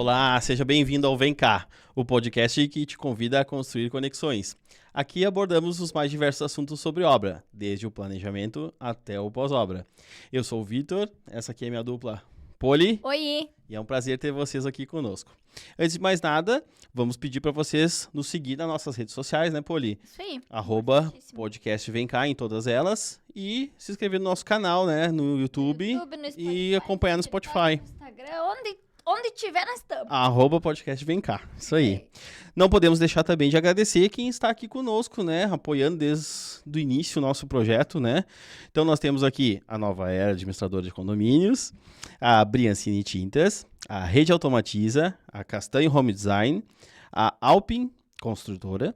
Olá, seja bem-vindo ao Vem Cá, o podcast que te convida a construir conexões. Aqui abordamos os mais diversos assuntos sobre obra, desde o planejamento até o pós-obra. Eu sou o Vitor, essa aqui é minha dupla Poli. Oi! E é um prazer ter vocês aqui conosco. Antes de mais nada, vamos pedir para vocês nos seguir nas nossas redes sociais, né, Poli? Isso aí. @podcast Vem Cá em todas elas e se inscrever no nosso canal, né, no YouTube, no Spotify, e acompanhar no Spotify. No Instagram, onde tiver nós estamos. @podcast Vem Cá, isso aí. Não podemos deixar também de agradecer quem está aqui conosco, né, apoiando desde o início o nosso projeto, né. Então nós temos aqui a Nova Era Administradora de Condomínios, a Briancini Tintas, a Rede Automatiza, a Castanho Home Design, a Alpin Construtora,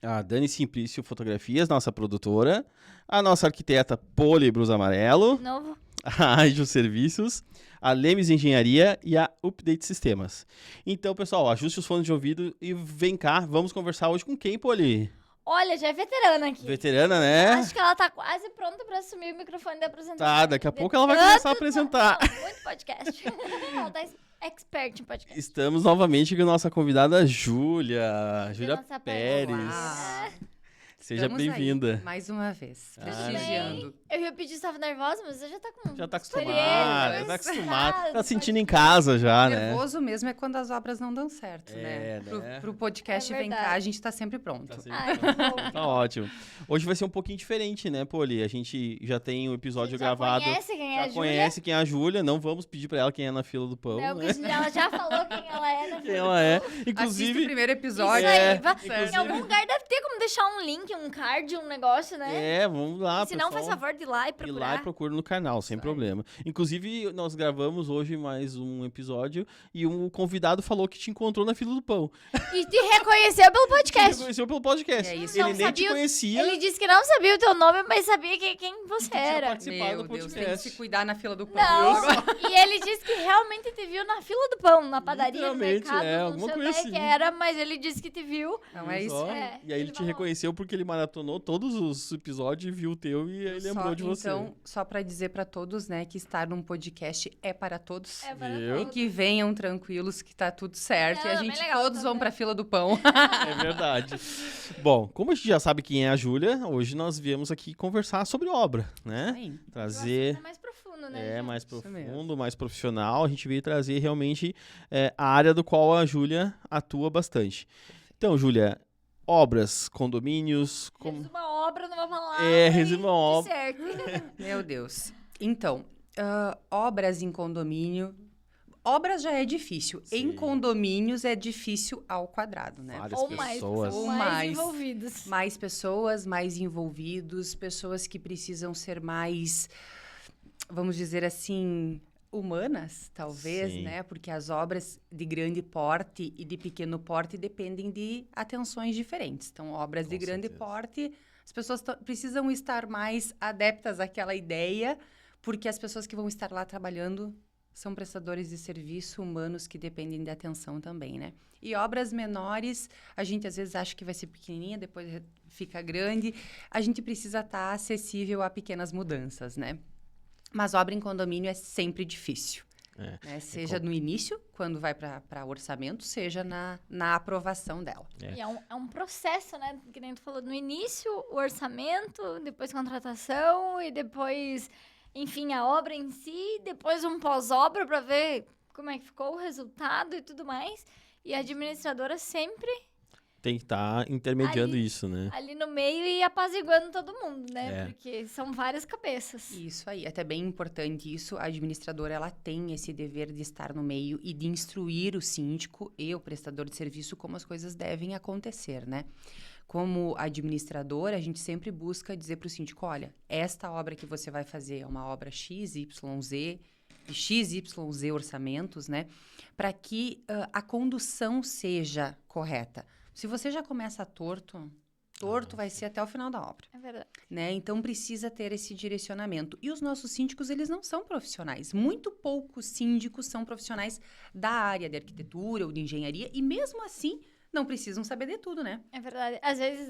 a Dani Simplício Fotografias, nossa produtora, a nossa arquiteta Poli Brus Amarelo, De novo. a Ajo Serviços, a Lemes Engenharia e a Update Sistemas. Então, pessoal, ajuste os fones de ouvido e vem cá, vamos conversar hoje com quem, Poli? Olha, já é veterana aqui. Veterana, né? Acho que ela tá quase pronta pra assumir o microfone da apresentação. Tá, daqui a pouco ela vai começar a apresentar. Não, muito podcast. Ela tá expert em podcast. Estamos novamente com a nossa convidada Júlia Nossa Pérez. parceira. Seja Estamos aí, bem-vinda. mais uma vez, Ah, prestigiando. Eu ia pedir se tava nervosa, mas você já tá com Já tá experiência, acostumada, já tá acostumada. Tá sabe, sentindo em casa já, né? Nervoso mesmo é quando as obras não dão certo, É, né? né? Pro podcast É Vem Cá, verdade. a gente tá sempre pronto. Tá sempre Ai, pronto. que bom. Tá ótimo. Hoje vai ser um pouquinho diferente, né, Poli? A gente já tem um episódio gravado. Conhece quem é a Já Júlia? conhece quem é a Júlia. Não vamos pedir pra ela quem é na fila do pão, Não, né? porque ela já falou quem ela é. Na Quem ela é. Assiste o Inclusive, primeiro Isso episódio. aí, inclusive- em algum lugar deve ter como deixar um link, um card, um negócio, né? vamos lá, Se não, faz pessoal. favor de ir lá e Ir procurar. lá e procura no canal, sem Isso aí. problema. Inclusive, nós gravamos hoje mais um episódio e um convidado falou que te encontrou na fila do pão. E te reconheceu pelo Te podcast. reconheceu pelo podcast. É isso. Ele Não nem te sabia o- conhecia. Ele disse que não sabia o teu nome, mas sabia quem você tinha era. participado Meu do Deus, tem que podcast. se cuidar na fila do pão. Não, e ele disse que realmente te viu na fila do pão, na padaria, no Literalmente, mercado, não alguma sei coisa onde é assim. que era, mas ele disse que te viu. Não é isso. Só. É, E aí ele ele te falou. reconheceu porque ele maratonou todos os episódios e viu o teu e aí lembrou de você. Então, só pra dizer pra todos, né, que estar num podcast é para todos. É para Viu? E todos. que venham tranquilos, que tá tudo certo. Não, e a bem gente legal todos vão também. pra fila do pão. É verdade. Bom, como a gente já sabe quem é a Júlia, hoje nós viemos aqui conversar sobre obra, né? Aí. O Trazer... assunto é mais profundo, né? É, mais Isso mesmo. profundo, mais profissional. A gente veio trazer realmente a área do qual a Júlia atua bastante. Então, Júlia, obras, condomínios... Resuma a obra numa palavra. resuma a obra. Certo. Meu Deus. Então, obras em condomínio. Obras já é difícil. Em Sim. condomínios é difícil ao quadrado, né? Várias Ou mais, pessoas. Ou mais mais. envolvidos. Mais pessoas, mais envolvidos, pessoas que precisam ser mais, vamos dizer assim, humanas, talvez, Sim. né? Porque as obras de grande porte e de pequeno porte dependem de atenções diferentes. Então, obras de Com grande certeza. porte, as pessoas precisam estar mais adeptas àquela ideia, porque as pessoas que vão estar lá trabalhando são prestadores de serviço humanos que dependem de atenção também, né? E obras menores, a gente às vezes acha que vai ser pequenininha, depois fica grande. A gente precisa estar acessível a pequenas mudanças, né? Mas obra em condomínio é sempre difícil. É. Né? Seja no início, quando vai para orçamento, seja na aprovação dela. E é um processo, né? Que nem tu falou, no início, o orçamento, depois contratação e depois, enfim, a obra em si, depois um pós-obra para ver como é que ficou o resultado e tudo mais. E a administradora sempre Tem que estar intermediando Ali. isso, né? ali no meio e apaziguando todo mundo, né? É. Porque são várias cabeças. Isso aí, até bem importante isso, a administradora, ela tem esse dever de estar no meio e de instruir o síndico e o prestador de serviço como as coisas devem acontecer, né? Como administradora, a gente sempre busca dizer para o síndico, olha, esta obra que você vai fazer é uma obra XYZ, de XYZ orçamentos, né? Para que a condução seja correta. Se você já começa torto vai ser até o final da obra. É verdade. Né? Então, precisa ter esse direcionamento. E os nossos síndicos, eles não são profissionais. Muito poucos síndicos são profissionais da área de arquitetura ou de engenharia, e mesmo assim, não precisam saber de tudo, né? É verdade. Às vezes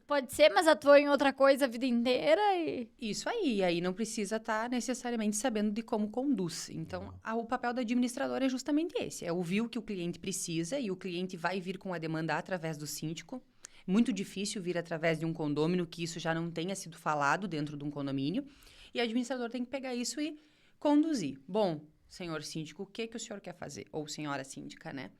pode ser, mas atua em outra coisa a vida inteira e... Isso aí não precisa estar necessariamente sabendo de como conduz. Então, o papel do administrador é justamente esse, é ouvir o que o cliente precisa e o cliente vai vir com a demanda através do síndico. Muito difícil vir através de um condômino que isso já não tenha sido falado dentro de um condomínio. E o administrador tem que pegar isso e conduzir. Bom, senhor síndico, o que o senhor quer fazer? Ou senhora síndica, né?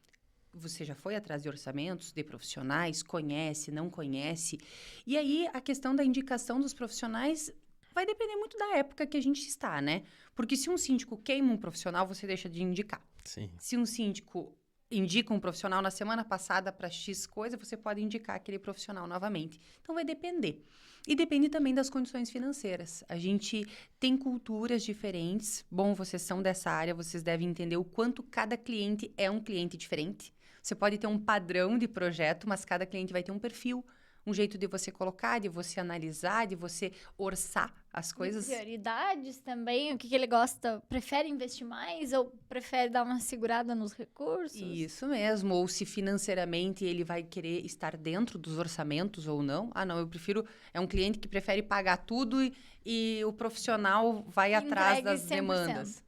Você já foi atrás de orçamentos, de profissionais? Conhece, não conhece? E aí, a questão da indicação dos profissionais vai depender muito da época que a gente está, né? Porque se um síndico queima um profissional, você deixa de indicar. Sim. Se um síndico indica um profissional na semana passada para X coisa, você pode indicar aquele profissional novamente. Então, vai depender. E depende também das condições financeiras. A gente tem culturas diferentes. Bom, vocês são dessa área, vocês devem entender o quanto cada cliente é um cliente diferente. Você pode ter um padrão de projeto, mas cada cliente vai ter um perfil, um jeito de você colocar, de você analisar, de você orçar as coisas. E prioridades também, o que ele gosta, prefere investir mais ou prefere dar uma segurada nos recursos? Isso mesmo, ou se financeiramente ele vai querer estar dentro dos orçamentos ou não. Ah, não, eu prefiro, é um cliente que prefere pagar tudo e o profissional vai atrás das 100%. demandas.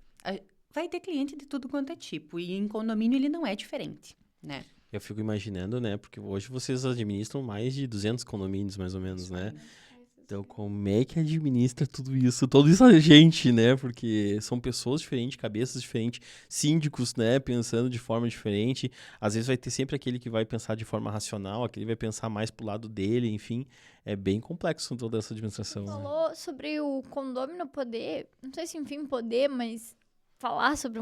Vai ter cliente de tudo quanto é tipo, e em condomínio ele não é diferente, né? Eu fico imaginando, né? Porque hoje vocês administram mais de 200 condomínios, mais ou menos, né? Então, como é que administra tudo isso? Toda essa gente, né? Porque são pessoas diferentes, cabeças diferentes, síndicos, né? Pensando de forma diferente. Às vezes vai ter sempre aquele que vai pensar de forma racional, aquele vai pensar mais pro lado dele, enfim. É bem complexo toda essa administração. Você Né? falou sobre o condômino poder, não sei se enfim poder, mas falar sobre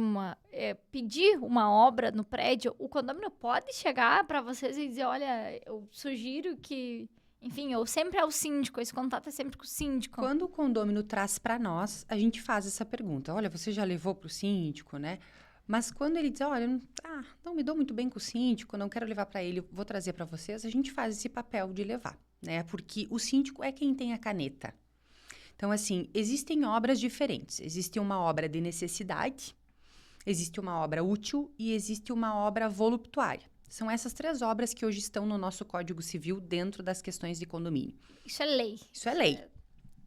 pedir uma obra no prédio, o condômino pode chegar para vocês e dizer, olha, eu sugiro que, enfim, ou sempre é o síndico, esse contato é sempre com o síndico. Quando o condômino traz para nós, a gente faz essa pergunta. Olha, você já levou para o síndico, né? Mas quando ele diz, olha, não me dou muito bem com o síndico, não quero levar para ele, vou trazer para vocês, a gente faz esse papel de levar, né? Porque o síndico é quem tem a caneta. Então, assim, existem obras diferentes. Existe uma obra de necessidade, existe uma obra útil e existe uma obra voluptuária. São essas 3 obras que hoje estão no nosso Código Civil dentro das questões de condomínio. Isso é lei. Isso é lei.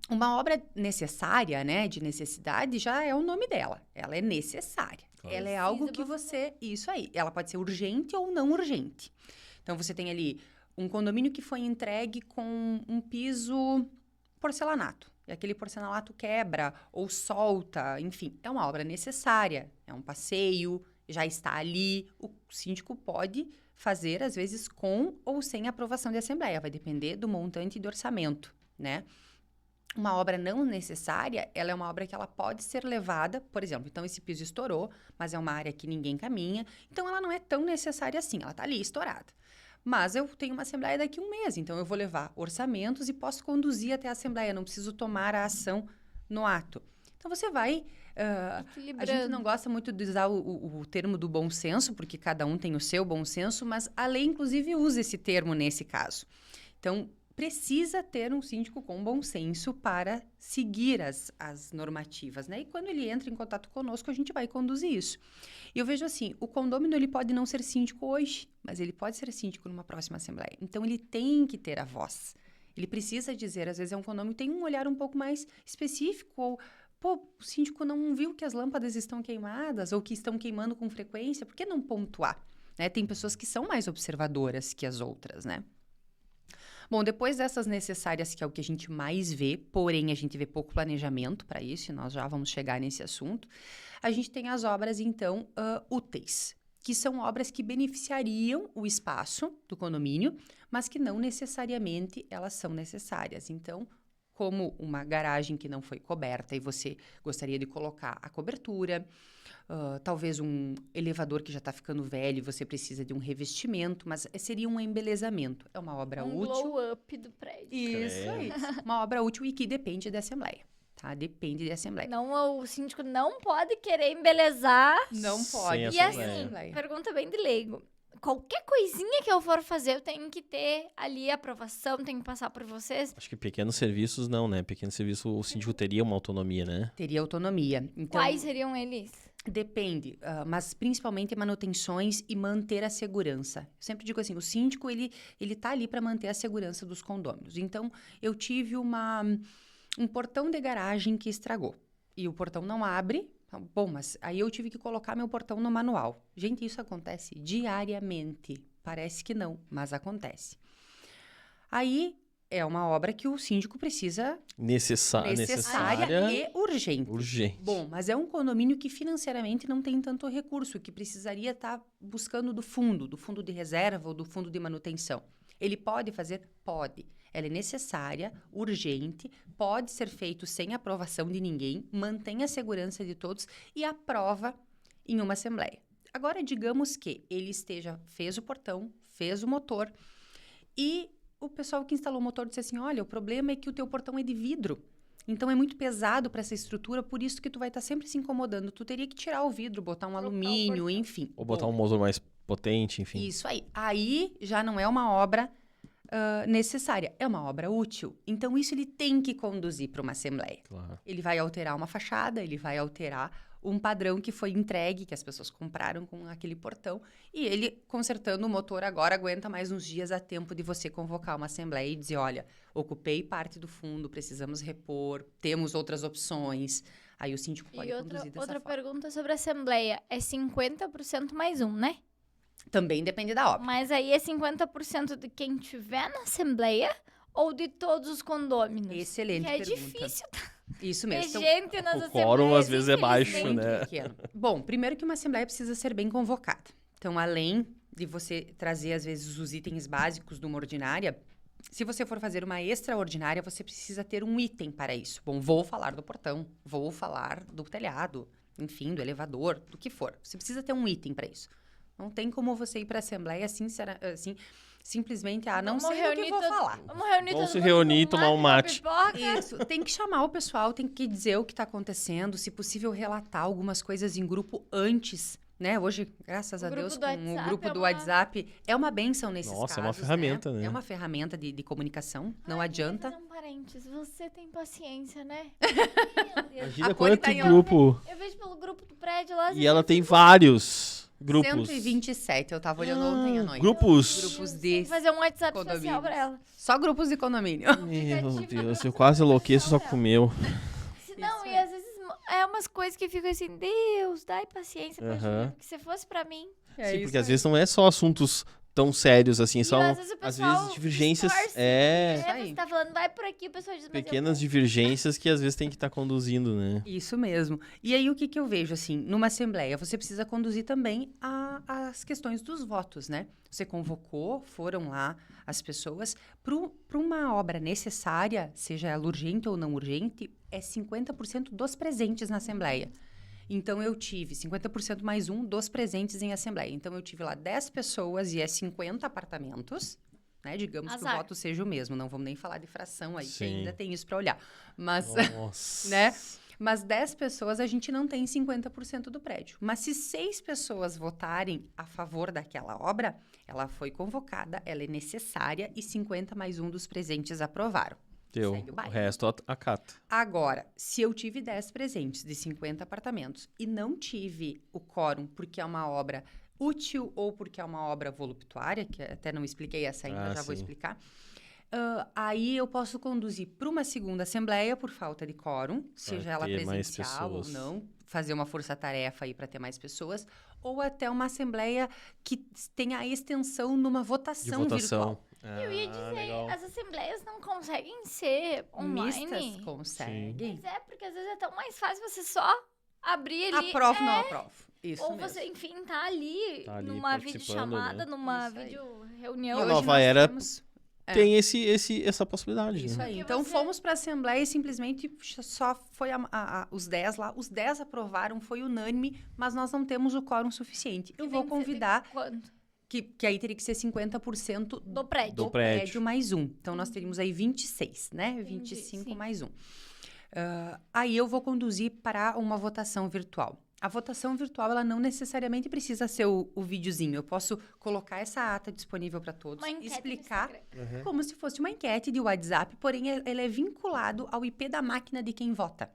Uma obra necessária, né, de necessidade, já é o nome dela. Ela é necessária. Claro. Ela é algo que você... Isso aí. Ela pode ser urgente ou não urgente. Então, você tem ali um condomínio que foi entregue com um piso porcelanato. E aquele porcelanato quebra ou solta, enfim. É uma obra necessária. É um passeio, já está ali. O síndico pode fazer, às vezes, com ou sem aprovação de assembleia. Vai depender do montante de orçamento, né? Uma obra não necessária, ela é uma obra que ela pode ser levada, por exemplo, então esse piso estourou, mas é uma área que ninguém caminha, então ela não é tão necessária assim, ela está ali estourada. Mas eu tenho uma assembleia daqui a um mês, então eu vou levar orçamentos e posso conduzir até a assembleia, não preciso tomar a ação no ato. Então você vai... a gente não gosta muito de usar o termo do bom senso, porque cada um tem o seu bom senso, mas a lei, inclusive, usa esse termo nesse caso. Então, precisa ter um síndico com bom senso para seguir as normativas, né? E quando ele entra em contato conosco, a gente vai conduzir isso. E eu vejo assim, o condômino, ele pode não ser síndico hoje, mas ele pode ser síndico numa próxima assembleia. Então, ele tem que ter a voz. Ele precisa dizer, às vezes é um condômino que tem um olhar um pouco mais específico, ou, pô, o síndico não viu que as lâmpadas estão queimadas, ou que estão queimando com frequência, por que não pontuar? Né? Tem pessoas que são mais observadoras que as outras, né? Bom, depois dessas necessárias, que é o que a gente mais vê, porém a gente vê pouco planejamento para isso, e nós já vamos chegar nesse assunto, a gente tem as obras, então, úteis, que são obras que beneficiariam o espaço do condomínio, mas que não necessariamente elas são necessárias. Então, como uma garagem que não foi coberta e você gostaria de colocar a cobertura, talvez um elevador que já está ficando velho e você precisa de um revestimento, mas seria um embelezamento. É uma obra útil. Glow-up do prédio. Isso aí. Uma obra útil e que depende da assembleia, tá? Depende da assembleia. Não, o síndico não pode querer embelezar. Não pode. Sem E assembleia. assim, pergunta bem de leigo. Qualquer coisinha que eu for fazer, eu tenho que ter ali a aprovação, tenho que passar por vocês. Acho que pequenos serviços não, né? Pequeno serviço, o síndico teria uma autonomia, né? Teria autonomia. Então, Quais seriam eles? Depende, mas principalmente manutenções e manter a segurança. Eu sempre digo assim, o síndico, ele tá ali para manter a segurança dos condôminos. Então, eu tive um portão de garagem que estragou. E o portão não abre. Bom, mas aí eu tive que colocar meu portão no manual. Gente, isso acontece diariamente. Parece que não, mas acontece. Aí, é uma obra que o síndico precisa... necessária e urgente. Urgente. Bom, mas é um condomínio que financeiramente não tem tanto recurso, que precisaria estar buscando do fundo de reserva ou do fundo de manutenção. Ele pode fazer? Pode. Ela é necessária, urgente, pode ser feito sem aprovação de ninguém, mantém a segurança de todos e aprova em uma assembleia. Agora, digamos que ele fez o portão, fez o motor e o pessoal que instalou o motor disse assim, olha, o problema é que o teu portão é de vidro, então é muito pesado para essa estrutura, por isso que tu vai estar sempre se incomodando. Tu teria que tirar o vidro, botar um alumínio, enfim. Ou botar um motor mais potente, enfim. Isso aí. Aí já não é uma obra necessária, é uma obra útil. Então isso ele tem que conduzir para uma assembleia. Claro. Ele vai alterar uma fachada, ele vai alterar um padrão que foi entregue, que as pessoas compraram com aquele portão, e ele, consertando o motor agora, aguenta mais uns dias a tempo de você convocar uma assembleia e dizer, olha, ocupei parte do fundo, precisamos repor, temos outras opções. Aí o síndico pode conduzir dessa outra forma. pergunta sobre a assembleia. É 50% mais um, né? Também depende da obra. Mas aí é 50% de quem tiver na assembleia ou de todos os condôminos? Excelente Que é pergunta. difícil Isso ter mesmo. Então, gente nas O assembleias. quórum, às vezes, é baixo, infelizmente. né? pequeno. Bom, primeiro que uma assembleia precisa ser bem convocada. Então, além de você trazer, às vezes, os itens básicos de uma ordinária, se você for fazer uma extraordinária, você precisa ter um item para isso. Bom, vou falar do portão, vou falar do telhado, enfim, do elevador, do que for. Você precisa ter um item para isso. Não tem como você ir para a assembleia assim, simplesmente, não sei o que vou falar. Vamos reunir Vamos todo se mundo reunir e com tomar um mate. pipoca. Isso, tem que chamar o pessoal, tem que dizer o que está acontecendo, se possível relatar algumas coisas em grupo antes, né? Hoje, graças O a grupo Deus, do com WhatsApp o grupo é do uma- WhatsApp, é uma bênção nesses Nossa, casos, é uma ferramenta, né? É uma ferramenta de comunicação, não Ai, adianta. Vou fazer um parênteses. Você tem paciência, né? Meu Deus. Imagina A quanto Cori tá em grupo. Eu vejo pelo grupo do prédio lá. E ela tem vários grupos. 127, eu tava olhando ontem à noite. Grupos? Grupos Tem de que fazer um WhatsApp condomínios. especial pra ela. Só grupos de condomínio. Meu Deus, eu quase enlouqueço só com o meu. Se não, Isso e aí. às vezes é umas coisas que ficam assim, Deus, dai paciência pra Aham. gente. Porque se fosse pra mim. Sim, porque às vezes não é só assuntos tão sérios assim, são às vezes o às pessoal vezes divergências, distorce. Isso aí. Você tá falando, vai por aqui, o pessoal diz, mas pequenas divergências que às vezes tem que estar conduzindo, né? Isso mesmo. E aí, o que eu vejo, assim, numa assembleia, você precisa conduzir também as questões dos votos, né? Você convocou, foram lá as pessoas. Para uma obra necessária, seja ela urgente ou não urgente, é 50% dos presentes na assembleia. Então, eu tive 50% mais um dos presentes em assembleia. Então, eu tive lá 10 pessoas e 50 apartamentos, né? Digamos que o Azar. voto seja o mesmo. Não vamos nem falar de fração aí, que Sim. ainda tem isso para olhar. Mas... Nossa. né? Mas 10 pessoas, a gente não tem 50% do prédio. Mas se 6 pessoas votarem a favor daquela obra, ela foi convocada, ela é necessária e 50 mais um dos presentes aprovaram. Deu. Segue o O baile. resto acata. Agora, se eu tive 10 presentes de 50 apartamentos e não tive o quórum porque é uma obra útil ou porque é uma obra voluptuária, que até não expliquei essa ainda, já vou sim. explicar. Aí eu posso conduzir para uma segunda assembleia por falta de quórum, seja ela ter mais presencial ou pessoas. não, fazer uma força-tarefa aí para ter mais pessoas, ou até uma assembleia que tenha a extensão numa De votação, votação. virtual. Eu ia dizer, legal. as assembleias não conseguem ser online. Mistas conseguem. Mas é, porque às vezes é tão mais fácil você só abrir ali. Aprovo, não aprovo. Isso Ou mesmo. você, enfim, tá ali, Tá ali numa participando, videochamada, né? numa Isso aí. vídeo-reunião. E A hoje nova nós era temos- Tem essa possibilidade, Isso né? aí. Porque Então, você- fomos para a Assembleia e simplesmente só foi os 10 lá. Os 10 aprovaram, foi unânime, mas nós não temos o quórum suficiente. Eu vou convidar, Quanto? que aí teria que ser 50% Do prédio. Do prédio. mais um. Então, nós teríamos aí 26, né? 25 sim. mais um. Aí eu vou conduzir para uma votação virtual. A votação virtual, ela não necessariamente precisa ser o videozinho. Eu posso colocar essa ata disponível para todos, Uma enquete no explicar Instagram. como se fosse uma enquete de WhatsApp, porém ele é vinculado ao IP da máquina de quem vota.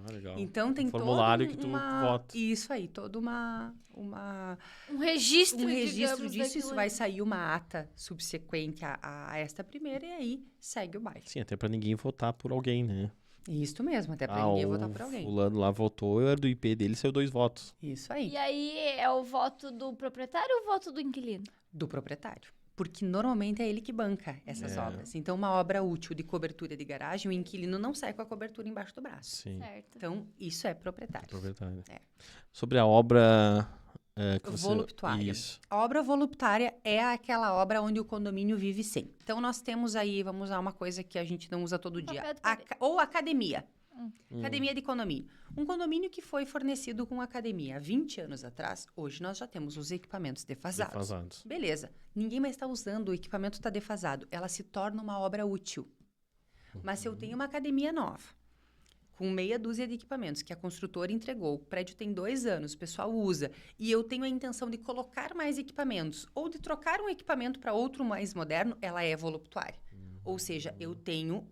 Ah, legal. Então tem todo formulário que tu vota. Isso aí, todo Um registro, um registro digamos, disso. Isso daquilo vai ali. sair uma ata subsequente a esta primeira e aí segue o baile. Sim, até pra ninguém votar por alguém, né? Isso mesmo, até para ninguém votar por alguém. fulano lá votou, era do IP dele, saiu 2 votos. Isso aí, E aí é o voto do proprietário ou o voto do inquilino? do proprietário. Porque normalmente é ele que banca essas obras. Então, uma obra útil de cobertura de garagem, o inquilino não sai com a cobertura embaixo do braço. Sim, Certo. Então, isso é proprietário. proprietário. É. Sobre a obra... que Voluptuária. Isso. A obra voluptuária é aquela obra onde o condomínio vive sem. Então, nós temos aí, vamos usar uma coisa que a gente não usa todo dia. Papel de parede. Ou academia. Academia de condomínio. Um condomínio que foi fornecido com academia há 20 anos atrás, hoje nós já temos os equipamentos defasados. Defasados. Beleza. Ninguém mais está usando, o equipamento está defasado. Ela se torna uma obra útil. Mas se eu tenho uma academia nova, com meia dúzia de equipamentos que a construtora entregou, o prédio tem 2 anos, o pessoal usa, e eu tenho a intenção de colocar mais equipamentos ou de trocar um equipamento para outro mais moderno, ela é voluptuária. Ou seja, eu tenho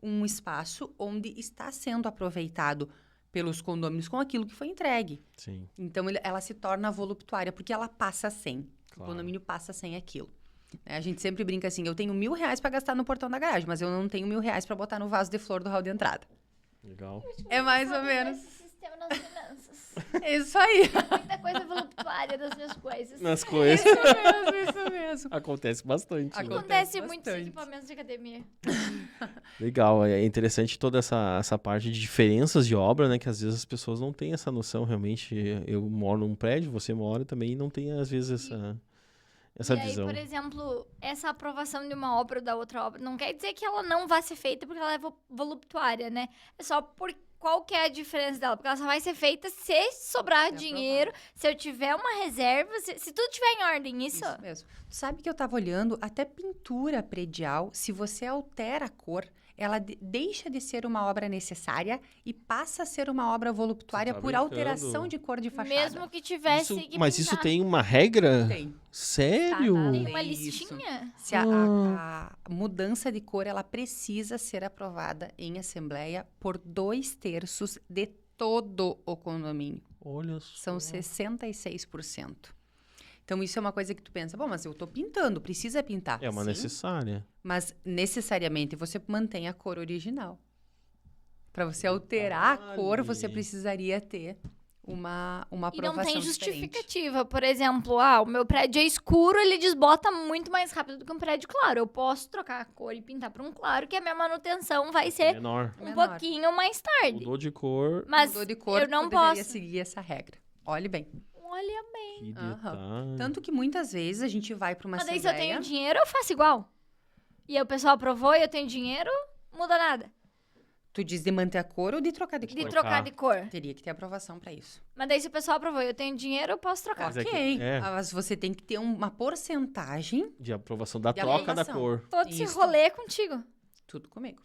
um espaço onde está sendo aproveitado pelos condôminos com aquilo que foi entregue. Sim. Então, ela se torna voluptuária, porque ela passa sem. Claro. O condomínio passa sem aquilo. A gente sempre brinca assim, eu tenho R$1.000 para gastar no portão da garagem, mas eu não tenho R$1.000 para botar no vaso de flor do hall de entrada. Legal. É mais ou Sabe menos. esse sistema nas finanças. É isso aí. Muita coisa voluptuária das minhas coisas. Nas coisas. Isso mesmo. Acontece bastante. né? Acontece muitos bastante. equipamentos de academia. Legal, é interessante toda essa parte de diferenças de obra, né? Que às vezes as pessoas não têm essa noção, realmente. Eu moro num prédio, você mora também e não tem, às vezes, essa e aí, visão. por exemplo, essa aprovação de uma obra ou da outra obra não quer dizer que ela não vai ser feita porque ela é voluptuária, né? É só por qual que é a diferença dela. Porque ela só vai ser feita se sobrar Se dinheiro, se eu tiver uma reserva, se tudo estiver em ordem, isso? Isso mesmo. Tu sabe que eu tava olhando até pintura predial, se você altera a cor, ela deixa de ser uma obra necessária e passa a ser uma obra voluptuária Você tá por brincando? alteração de cor de fachada. Mesmo que tivesse que Mas isso pintar. tem uma regra? Tem. Sério? Tá na Tem uma lei isso. listinha? Se a mudança de cor, ela precisa ser aprovada em assembleia por 2/3 de todo o condomínio. Olha só. São 66%. Então, isso é uma coisa que tu pensa, bom, mas eu tô pintando, precisa pintar. É uma Sim, necessária. mas necessariamente você mantém a cor original. Para você alterar a cor, você Detalhe. precisaria ter uma E não aprovação tem diferente. justificativa. Por exemplo, o meu prédio é escuro, ele desbota muito mais rápido do que um prédio claro. Eu posso trocar a cor e pintar para um claro, que a minha manutenção vai ser Menor. um Menor. pouquinho mais tarde. Mudou de cor. Mas Mudou de cor, eu não tu deveria posso. seguir essa regra. Olhe bem. Olha bem. Que Aham. detalhe. Tanto que muitas vezes a gente vai para uma Mas daí se eu assembleia... tenho dinheiro, eu faço igual. E aí o pessoal aprovou e eu tenho dinheiro, muda nada. Tu diz de manter a cor ou de trocar de cor? De Trocar. trocar de cor. Teria que ter aprovação para isso. Mas daí se o pessoal aprovou e eu tenho dinheiro, eu posso trocar. Mas é que- Ok, é. mas você tem que ter uma porcentagem, De aprovação da De troca da aprovação. cor. Todo esse Isso. rolê é contigo. tudo comigo.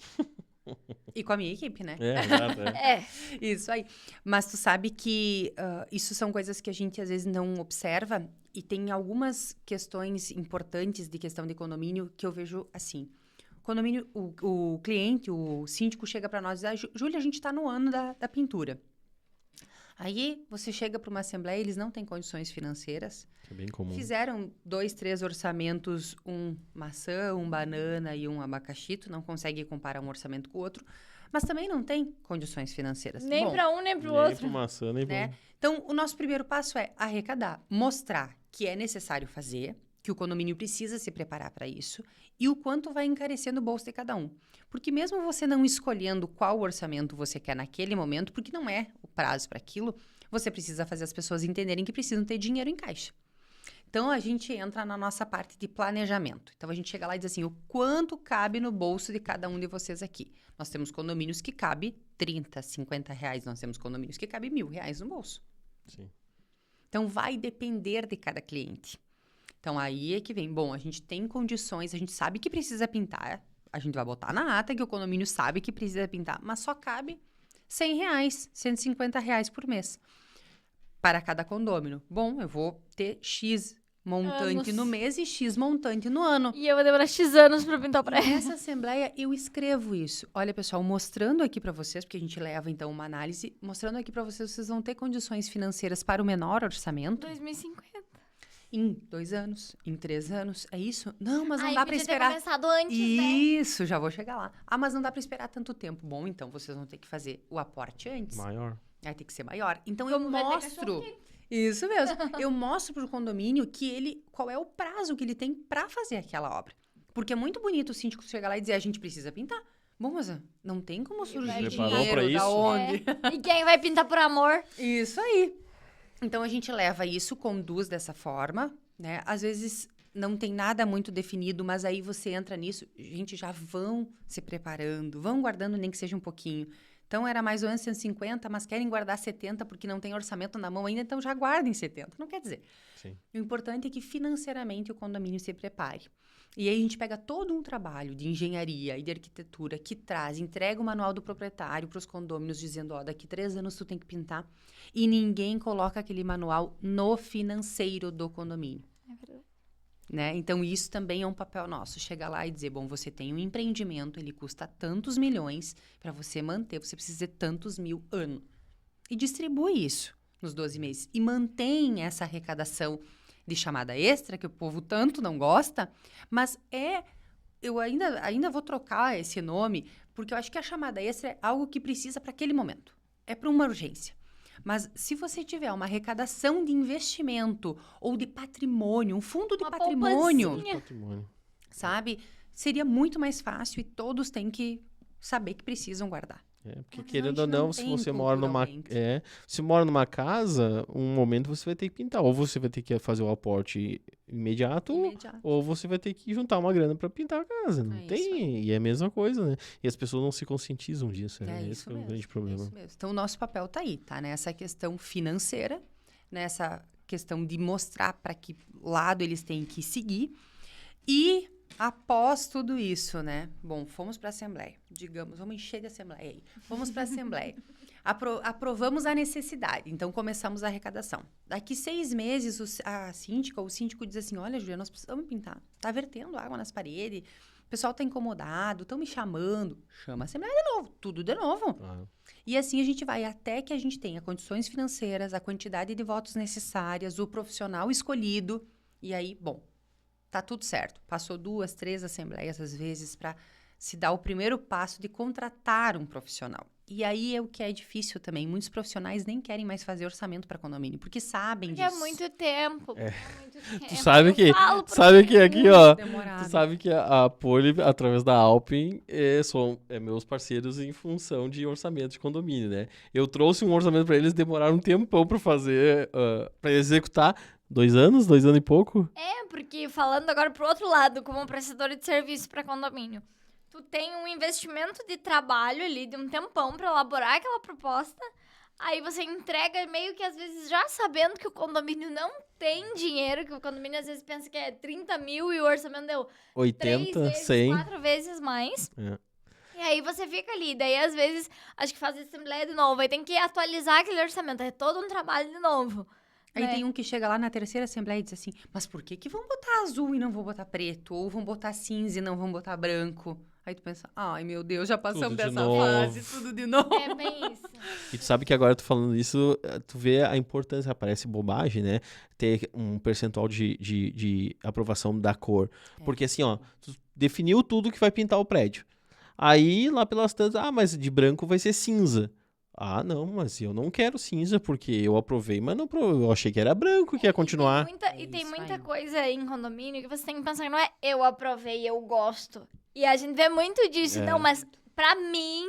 E com a minha equipe, né? É, exato. É. É. Isso aí. Mas tu sabe que isso são coisas que a gente às vezes não observa e tem algumas questões importantes de questão de condomínio que eu vejo assim. Condomínio, o cliente, o síndico chega para nós e diz, Júlia, a gente está no ano da pintura. Aí você chega para uma assembleia, eles não têm condições financeiras, Que é bem comum. fizeram 2, 3 orçamentos, um maçã, um banana e um abacaxi, tu não consegue comparar um orçamento com o outro, mas também não tem condições financeiras. Nem Bom, pra um, nem pro Nem outro. pro maçã, nem né? pro... Então, o nosso primeiro passo é arrecadar, mostrar que é necessário fazer, que o condomínio precisa se preparar para isso e o quanto vai encarecer no bolso de cada um. Porque mesmo você não escolhendo qual orçamento você quer naquele momento, porque não é o prazo para aquilo, você precisa fazer as pessoas entenderem que precisam ter dinheiro em caixa. Então, a gente entra na nossa parte de planejamento. Então, a gente chega lá e diz assim, o quanto cabe no bolso de cada um de vocês aqui? Nós temos condomínios que cabe 30, 50 reais. Nós temos condomínios que cabe R$1.000 no bolso. Sim. Então, vai depender de cada cliente. Então, aí é que vem. Bom, a gente tem condições, a gente sabe que precisa pintar. A gente vai botar na ata que o condomínio sabe que precisa pintar, mas só cabe R$100, R$150 por mês para cada condômino. Bom, eu vou ter X montante Anos. no mês e X montante no ano. E eu vou demorar X anos pra pintar o E prédio. nessa assembleia eu escrevo isso. Olha, pessoal, mostrando aqui para vocês, porque a gente leva então uma análise, mostrando aqui para vocês, vocês vão ter condições financeiras para o menor orçamento 2050. em 2 anos, em 3 anos. É isso? Não, mas não Ai, dá para podia ter esperar. começado antes, né? Isso, já vou chegar lá. Ah, mas não dá para esperar tanto tempo. Bom, então vocês vão ter que fazer o aporte antes. Maior. Vai ter que ser maior. Então Como eu vai ter mostro. Isso mesmo. Eu mostro pro condomínio qual é o prazo que ele tem para fazer aquela obra. Porque é muito bonito o síndico chegar lá e dizer, a gente precisa pintar. Bom, mas não tem como surgir preparou dinheiro pra da isso? onde? E quem vai pintar por amor? Isso aí. Então a gente leva isso, conduz dessa forma, né? Às vezes não tem nada muito definido, mas aí você entra nisso, gente, já vão se preparando, vão guardando nem que seja um pouquinho. Então era mais ou menos 150, mas querem guardar 70 porque não tem orçamento na mão ainda, então já guardem 70. Não quer dizer. Sim. O importante é que financeiramente o condomínio se prepare. E aí a gente pega todo um trabalho de engenharia e de arquitetura que traz, entrega o manual do proprietário para os condôminos dizendo, ó, daqui 3 anos tu tem que pintar. E ninguém coloca aquele manual no financeiro do condomínio. É verdade. Né? Então, isso também é um papel nosso. Chegar lá e dizer, bom, você tem um empreendimento, ele custa tantos milhões, para você manter, você precisa de tantos mil ano. E distribui isso nos 12 meses. E mantém essa arrecadação de chamada extra, que o povo tanto não gosta, mas eu ainda vou trocar esse nome, porque eu acho que a chamada extra é algo que precisa para aquele momento. É para uma urgência. Mas se você tiver uma arrecadação de investimento ou de patrimônio, um fundo de Uma patrimônio, poupancinha. Patrimônio. sabe? Seria muito mais fácil e todos têm que saber que precisam guardar. Porque Porque querendo senão a ou gente não não, se tem você mora numa, culturalmente. se mora numa casa, um momento você vai ter que pintar. Ou você vai ter que fazer o aporte imediato, Imediato. ou você vai ter que juntar uma grana pra pintar a casa. Não É isso tem, e é a mesma coisa, né? E as pessoas não se conscientizam disso. É Esse isso que é o mesmo, grande problema. isso mesmo. Então, o nosso papel tá aí, tá? Nessa questão financeira, nessa questão de mostrar para que lado eles têm que seguir. E após tudo isso, né? Bom, fomos para a Assembleia. Digamos, vamos encher de Assembleia aí. Fomos para a Assembleia. Aprovamos a necessidade. Então, começamos a arrecadação. Daqui 6 meses, a síndica ou o síndico diz assim, olha, Julia, nós precisamos pintar. Tá vertendo água nas paredes, o pessoal tá incomodado, estão me chamando. Chama a Assembleia de novo, tudo de novo. Ah, E assim a gente vai até que a gente tenha condições financeiras, a quantidade de votos necessárias, o profissional escolhido. E aí, bom, tá tudo certo. Passou 2, 3 assembleias, às vezes, para se dar o primeiro passo de contratar um profissional. E aí é o que é difícil também. Muitos profissionais nem querem mais fazer orçamento para condomínio, porque sabem Porque disso. é muito tempo. É muito tempo. Tu sabe Eu que, falo por sabe que aqui, ó, Demorado. tu sabe que a Poli, através da Alpin, são meus parceiros em função de orçamento de condomínio, né? Eu trouxe um orçamento pra eles, demoraram um tempão pra fazer, pra executar. 2 anos? 2 anos e pouco? É, porque falando agora pro outro lado, como prestadora de serviço para condomínio, tu tem um investimento de trabalho ali, de um tempão para elaborar aquela proposta, aí você entrega meio que às vezes já sabendo que o condomínio não tem dinheiro, que o condomínio às vezes pensa que é 30 mil e o orçamento deu 3 80, vezes, 100. 4 vezes mais. É. E aí você fica ali, daí às vezes acho que faz assembleia de novo, aí tem que atualizar aquele orçamento, é todo um trabalho de novo. Aí né? tem um que chega lá na terceira assembleia e diz assim, mas por que vão botar azul e não vão botar preto? Ou vão botar cinza e não vão botar branco? Aí tu pensa, ai meu Deus, já passamos Tudo de dessa novo. fase, tudo de novo. É bem isso. E tu sabe que agora tu falando isso, tu vê a importância, parece bobagem, né? Ter um percentual de aprovação da cor. Porque assim, ó, tu definiu tudo que vai pintar o prédio. Aí, lá pelas tantas, mas de branco vai ser cinza. Ah, não, mas eu não quero cinza, porque eu aprovei, mas não eu achei que era branco que ia continuar. E tem isso muita aí. coisa em condomínio que você tem que pensar que não é eu aprovei, eu gosto. E a gente vê muito disso. É. Não, mas pra mim,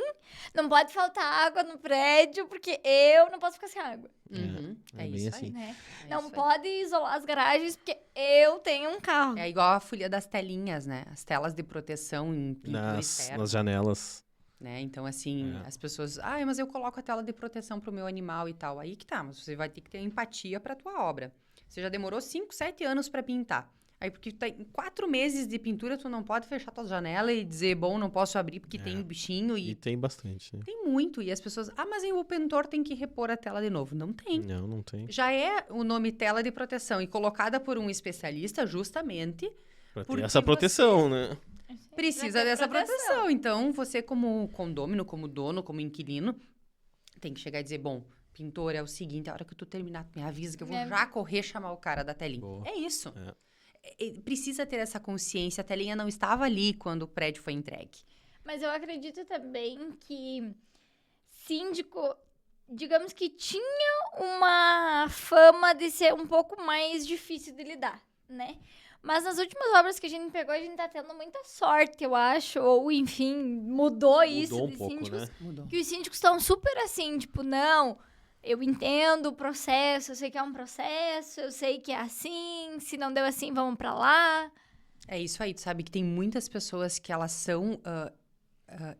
não pode faltar água no prédio, porque eu não posso ficar sem água. Uhum, é é bem isso assim. aí. Né? É Não isso aí. pode isolar as garagens, porque eu tenho um carro. É igual a folha das telinhas, né? As telas de proteção em pintura externa. Nas janelas. Né? Então, assim, as pessoas... mas eu coloco a tela de proteção pro meu animal e tal. Aí que tá, mas você vai ter que ter empatia pra tua obra. Você já demorou 5, 7 anos pra pintar. Aí, porque em 4 meses de pintura, tu não pode fechar tua janela e dizer, bom, não posso abrir porque tem um bichinho E e... tem bastante, né? Tem muito. E as pessoas, mas aí o pintor tem que repor a tela de novo. Não tem. Não tem. Já é o nome tela de proteção e colocada por um especialista justamente Pra ter porque essa proteção, né? precisa Pra ter dessa proteção. Então, você como condômino, como dono, como inquilino, tem que chegar e dizer, bom, pintor, é o seguinte, a hora que tu terminar, me avisa que eu vou já correr chamar o cara da telinha. Boa. É isso. Precisa ter essa consciência. A telinha não estava ali quando o prédio foi entregue. Mas eu acredito também que síndico, digamos que tinha uma fama de ser um pouco mais difícil de lidar, né? Mas nas últimas obras que a gente pegou, a gente tá tendo muita sorte, eu acho. Ou, enfim, mudou isso Mudou um de pouco, síndicos. né? Mudou. Que os síndicos estão super assim, tipo, não, eu entendo o processo, eu sei que é um processo, eu sei que é assim, se não deu assim, vamos pra lá. É isso aí, tu sabe que tem muitas pessoas que elas são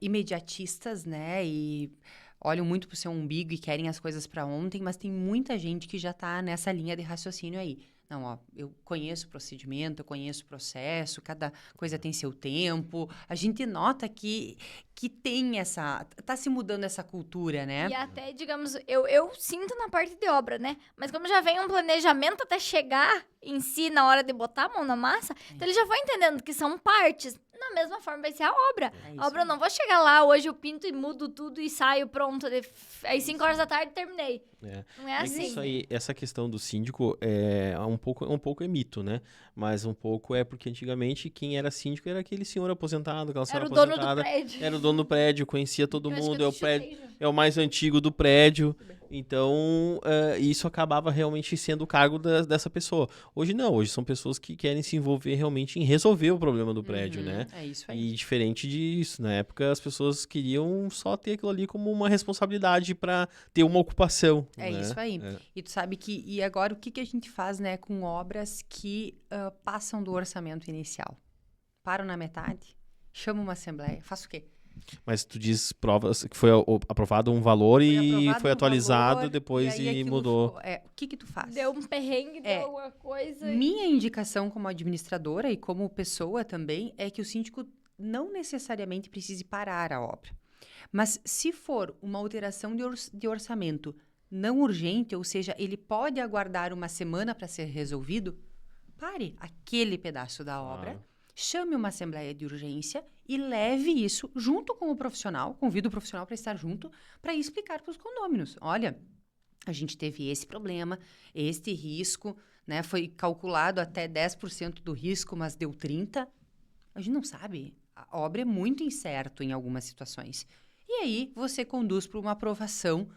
imediatistas, né? E olham muito pro seu umbigo e querem as coisas para ontem, mas tem muita gente que já tá nessa linha de raciocínio aí. Não, ó, eu conheço o procedimento, eu conheço o processo, cada coisa tem seu tempo. A gente nota que tem essa... Tá se mudando essa cultura, né? E até, digamos, eu sinto na parte de obra, né? Mas como já vem um planejamento até chegar em si na hora de botar a mão na massa, então ele já vai entendendo que são partes. Da mesma forma vai ser a obra. É isso A obra eu aí. não vou chegar lá, hoje eu pinto e mudo tudo e saio pronto. Aí 5 horas da tarde terminei. É. Não é assim. Isso aí, essa questão do síndico é um pouco é mito, né? Mas um pouco é porque antigamente quem era síndico era aquele senhor aposentado, aquela senhora Era o dono do aposentada. prédio. Era o dono do prédio, conhecia todo Eu acho que mundo, eu é o te prédio, chutei, Ju. é o mais antigo do prédio. Então, isso acabava realmente sendo o cargo dessa pessoa. Hoje não, hoje são pessoas que querem se envolver realmente em resolver o problema do prédio, né? É isso aí. E diferente disso, na época as pessoas queriam só ter aquilo ali como uma responsabilidade para ter uma ocupação. É né? isso aí. E tu sabe que... E agora, o que a gente faz, né, com obras que passam do orçamento inicial? Param na metade, chama uma assembleia, faço o quê? Mas tu diz provas que foi aprovado um valor e aprovado foi um atualizado valor, depois aí e aquilo mudou. o que tu faz? Deu um perrengue, deu alguma coisa. Minha indicação como administradora e como pessoa também é que o síndico não necessariamente precise parar a obra. Mas se for uma alteração de orçamento não urgente, ou seja, ele pode aguardar uma semana para ser resolvido, pare aquele pedaço da obra, chame uma assembleia de urgência e leve isso junto com o profissional, convida o profissional para estar junto, para explicar para os condôminos. Olha, a gente teve esse problema, este risco, né? Foi calculado até 10% do risco, mas deu 30%. A gente não sabe. A obra é muito incerto em algumas situações. E aí você conduz para uma aprovação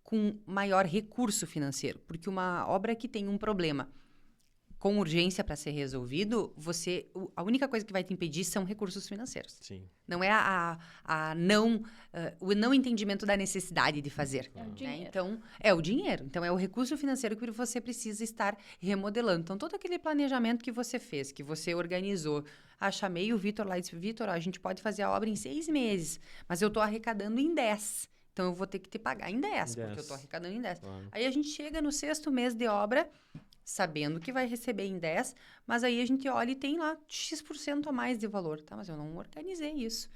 com maior recurso financeiro, porque uma obra que tem um problema com urgência para ser resolvido, a única coisa que vai te impedir são recursos financeiros. Sim. Não é o não entendimento da necessidade de fazer. É o né? dinheiro. Então, é o dinheiro. Então, é o recurso financeiro que você precisa estar remodelando. Então, todo aquele planejamento que você fez, que você organizou, chamei o Vitor lá e disse, Vitor, a gente pode fazer a obra em 6 meses, mas eu estou arrecadando em 10. Então, eu vou ter que te pagar em 10, porque eu estou arrecadando em 10. Claro. Aí, a gente chega no 6º mês de obra, sabendo que vai receber em 10, mas aí a gente olha e tem lá X% a mais de valor. Tá, mas eu não organizei isso.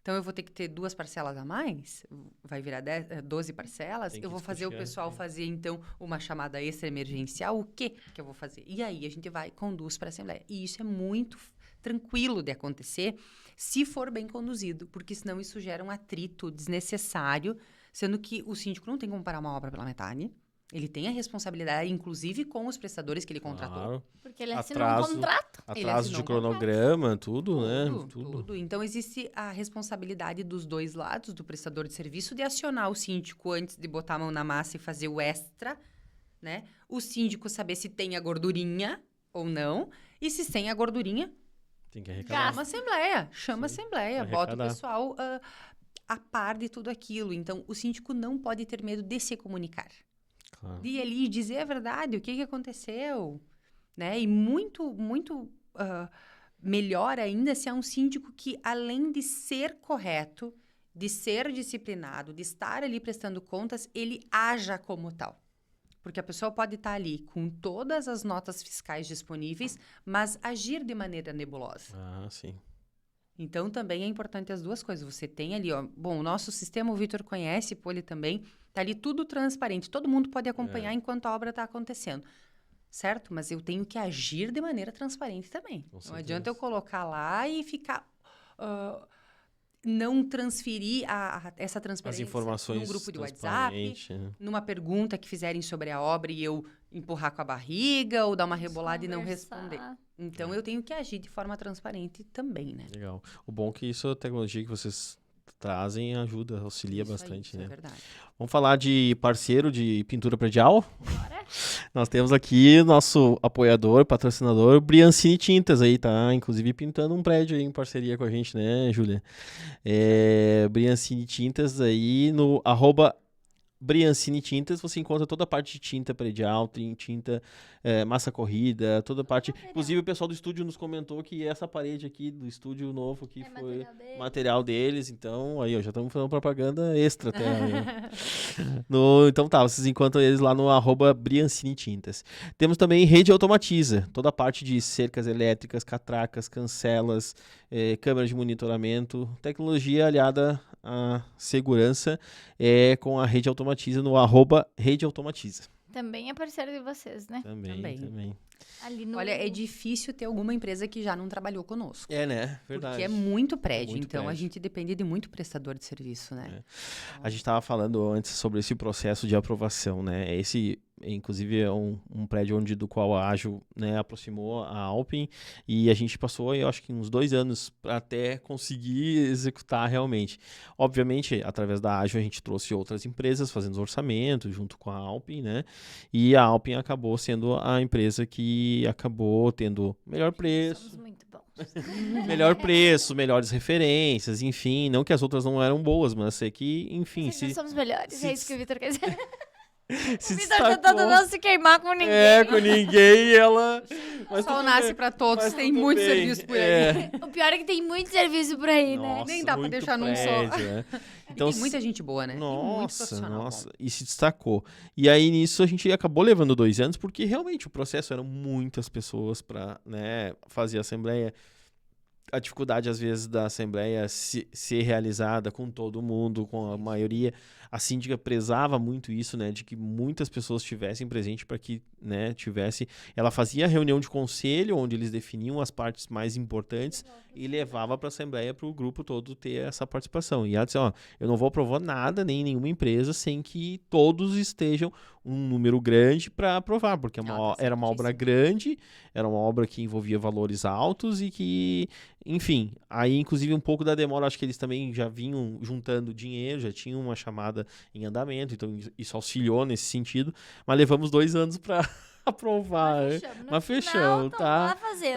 Então, eu vou ter que ter 2 parcelas a mais? Vai virar 12 parcelas? Tem que Eu vou fazer o justificar, pessoal sim. fazer, então, uma chamada extra emergencial? O que eu vou fazer? E aí, a gente conduz para a Assembleia. E isso é muito tranquilo de acontecer se for bem conduzido, porque senão isso gera um atrito desnecessário, sendo que o síndico não tem como parar uma obra pela metade. Ele tem a responsabilidade, inclusive, com os prestadores que ele contratou. Claro. Porque ele assinou Atraso. um contrato. Atraso assinou de um contrato. cronograma, tudo, né? Tudo. Então, existe a responsabilidade dos dois lados, do prestador de serviço, de acionar o síndico antes de botar a mão na massa e fazer o extra, né? O síndico saber se tem a gordurinha ou não. E se tem a gordurinha, Tem que arrecadar. chama a assembleia, Vai bota o arrecadar. pessoal a par de tudo aquilo. Então, o síndico não pode ter medo de se comunicar. Claro. De ir ali dizer a verdade, o que aconteceu, né? E muito melhor ainda se é um síndico que, além de ser correto, de ser disciplinado, de estar ali prestando contas, ele haja como tal. Porque a pessoa pode estar ali com todas as notas fiscais disponíveis, mas agir de maneira nebulosa. Ah, sim. Então, também é importante as duas coisas. Você tem ali, ó, bom, o nosso sistema, o Vitor conhece, ele também, tá ali tudo transparente. Todo mundo pode acompanhar enquanto a obra está acontecendo. Certo? Mas eu tenho que agir de maneira transparente também. Não adianta eu colocar lá e ficar... não transferir essa transparência As informações num grupo de WhatsApp, numa pergunta que fizerem sobre a obra e eu empurrar com a barriga ou dar uma rebolada e não responder. Então, eu tenho que agir de forma transparente também, né? Legal. O bom é que isso, a tecnologia que vocês trazem, ajuda, auxilia Isso bastante, isso né? É verdade. Vamos falar de parceiro de pintura predial? Bora. Nós temos aqui nosso apoiador, patrocinador, Briancini Tintas aí, tá? Inclusive pintando um prédio aí em parceria com a gente, né, Júlia? Briancini Tintas aí no @Briancini Tintas, você encontra toda a parte de tinta predial, tinta, massa corrida, toda a parte. Inclusive, o pessoal do estúdio nos comentou que essa parede aqui do estúdio novo aqui foi material deles. Então, aí, ó, já estamos fazendo propaganda extra até. Então tá, vocês encontram eles lá no @Briancini Tintas. Temos também Rede Automatiza, toda a parte de cercas elétricas, catracas, cancelas, câmeras de monitoramento, tecnologia aliada à segurança com a Rede Automatiza no @Rede Automatiza. Também é parceiro de vocês, né? Também. Ali no... Olha, é difícil ter alguma empresa que já não trabalhou conosco. Né? Verdade. Porque é muito prédio, muito então a prédio. gente depende de muito prestador de serviço, né? A gente estava falando antes sobre esse processo de aprovação, né? Esse, inclusive, é um prédio do qual a Ágil, né, aproximou a Alpin, e a gente passou, eu acho que uns 2 anos para até conseguir executar realmente. Obviamente, através da Ágil, a gente trouxe outras empresas fazendo orçamento junto com a Alpin, né? E a Alpin acabou sendo a empresa que acabou tendo melhor preço. Somos muito bons. Melhor preço, melhores referências, enfim. Não que as outras não eram boas, mas sei que, enfim. Nós somos melhores, é isso que o Vitor quer dizer. Se O Vitor tentando não se queimar com ninguém. com ninguém e ela... Mas O sol tudo nasce bem. pra todos, Mas tem tudo muito bem. serviço por aí. O pior é que tem muito serviço por aí, né? Nossa, Nem dá pra muito deixar num só. prédio, né? E Então, tem muita gente boa, né? Tem muito Nossa, profissional bom. e se destacou. E aí, nisso, a gente acabou levando 2 anos, porque realmente o processo eram muitas pessoas para, né, fazer a assembleia. A dificuldade, às vezes, da assembleia ser realizada com todo mundo, com a maioria. A síndica prezava muito isso, né, de que muitas pessoas estivessem presentes para que, né, tivesse... Ela fazia reunião de conselho, onde eles definiam as partes mais importantes e levava para a assembleia para o grupo todo ter essa participação. E ela disse, ó, eu não vou aprovar nada, nem nenhuma empresa, sem que todos estejam um número grande para aprovar, porque era uma obra grande, era uma obra que envolvia valores altos e que, enfim, aí inclusive um pouco da demora, acho que eles também já vinham juntando dinheiro, já tinham uma chamada em andamento, então isso auxiliou nesse sentido, mas levamos 2 anos para aprovar, mas fechamos, tá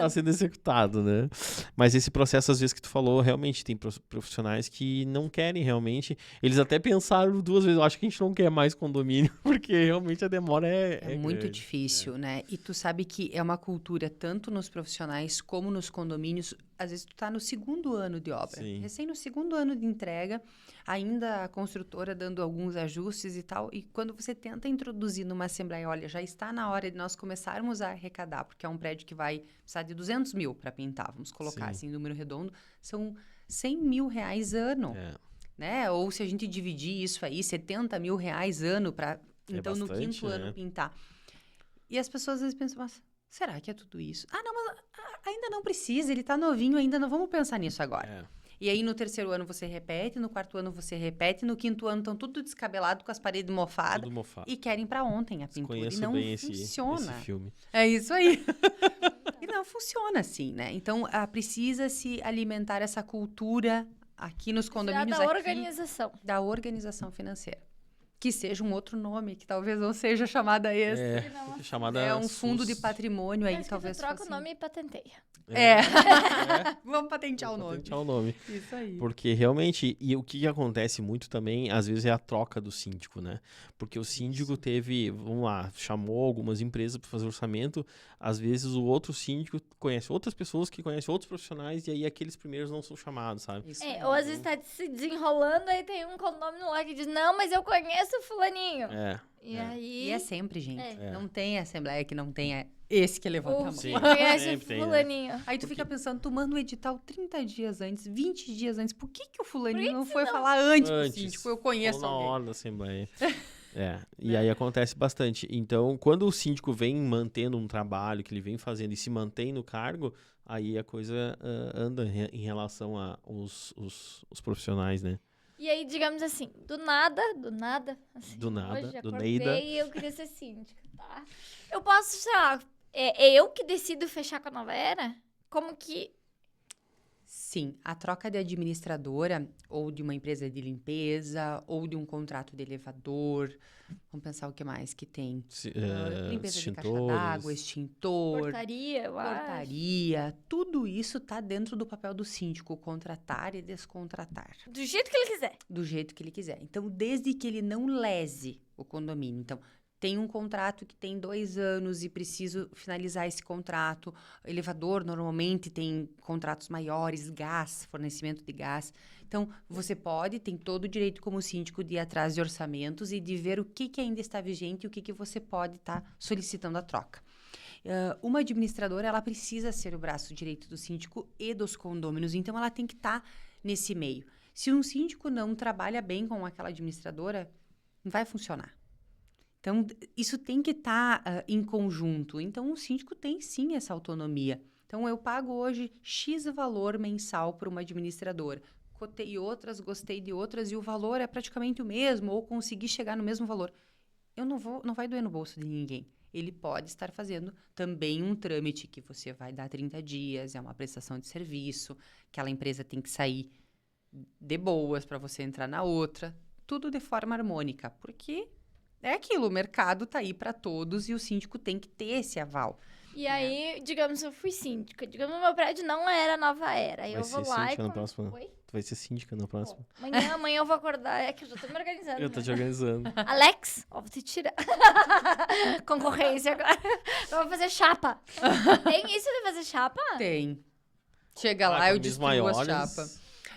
sendo executado, né? Mas esse processo, às vezes, que tu falou, realmente tem profissionais que não querem realmente, eles até pensaram 2 vezes, eu acho que a gente não quer mais condomínio, porque realmente a demora é muito grande, difícil, né? E tu sabe que é uma cultura, tanto nos profissionais como nos condomínios, às vezes tu tá no 2º ano de obra, recém no 2º ano de entrega, ainda a construtora dando alguns ajustes e tal, e quando você tenta introduzir numa assembleia, olha, já está na hora de nós começarmos a arrecadar, porque é um prédio que vai precisar de 200 mil para pintar, vamos colocar assim, número redondo, são 100 mil reais ano, né? Ou se a gente dividir isso aí, 70 mil reais ano para, então no 5º ano pintar. E as pessoas às vezes pensam, mas será que é tudo isso? Ah, não, mas ainda não precisa, ele tá novinho ainda, não vamos pensar nisso agora. E aí no 3º ano você repete, no 4º ano você repete, no 5º ano estão tudo descabelado com as paredes mofadas e querem para ontem a pintura. E não funciona. Esse filme. É isso aí. E não funciona assim, né? Então precisa se alimentar essa cultura aqui nos condomínios. Da organização financeira. Que seja um outro nome, que talvez não seja chamada esse. Chamada um fundo de patrimônio aí, talvez. Troca o nome e patenteia. Vamos patentear o nome. Isso aí. Porque realmente, e o que acontece muito também, às vezes é a troca do síndico, né? Porque o síndico vamos lá, chamou algumas empresas para fazer orçamento, às vezes o outro síndico conhece outras pessoas que conhecem outros profissionais e aí aqueles primeiros não são chamados, sabe? Ou às vezes tá se desenrolando, aí tem um condomínio lá que diz, não, mas eu conheço conheço o fulaninho. E É. aí... E é sempre, gente. É. Não tem assembleia que não tenha esse que levanta a mão. Sim. Conhece sempre tem, né? fulaninho. Aí tu fica pensando, tu manda o edital 30 dias antes, 20 dias antes. Por que o fulaninho não foi falar antes pro síndico? Eu conheço Ou na alguém. hora da Assembleia. E aí acontece bastante. Então, quando o síndico vem mantendo um trabalho que ele vem fazendo e se mantém no cargo, aí a coisa anda em relação aos os profissionais, né? E aí, digamos assim, do nada, assim, Do nada, hoje do acordei Neida. e eu queria ser síndica, tá? Eu posso, sei lá, é eu que decido fechar com a Nova Era? Como que... Sim, a troca de administradora ou de uma empresa de limpeza ou de um contrato de elevador. Vamos pensar o que mais que tem. Limpeza de caixa d'água, extintor, Portaria, eu acho. portaria. Tudo isso está dentro do papel do síndico, contratar e descontratar. Do jeito que ele quiser. Do jeito que ele quiser. Então, desde que ele não lese o condomínio. Então, tem um contrato que tem 2 anos e preciso finalizar esse contrato. Elevador, normalmente, tem contratos maiores, gás, fornecimento de gás. Então, você tem todo o direito como síndico de ir atrás de orçamentos e de ver o que ainda está vigente e o que você pode estar solicitando a troca. Uma administradora, ela precisa ser o braço direito do síndico e dos condôminos, então ela tem que estar nesse meio. Se um síndico não trabalha bem com aquela administradora, não vai funcionar. Então, isso tem que estar em conjunto. Então, o síndico tem, sim, essa autonomia. Então, eu pago hoje X valor mensal para uma administradora. Cotei outras, gostei de outras, e o valor é praticamente o mesmo, ou consegui chegar no mesmo valor. Não vai doer no bolso de ninguém. Ele pode estar fazendo também um trâmite que você vai dar 30 dias, é uma prestação de serviço, aquela empresa tem que sair de boas para você entrar na outra. Tudo de forma harmônica, porque... é aquilo, o mercado tá aí para todos e o síndico tem que ter esse aval. E aí, digamos, eu fui síndica. Digamos, o meu prédio não era Nova Era. Aí Vai eu vou ser lá síndica e... na próxima. Oi? Tu vai ser síndica na próxima. Pô, amanhã eu vou acordar. É que eu já tô me organizando. Eu tô né? te organizando. Alex, ó, vou te tirar. Concorrência agora. Eu vou fazer chapa. Tem isso de fazer chapa? Tem. Chega lá, eu com destruo maiores. a chapa.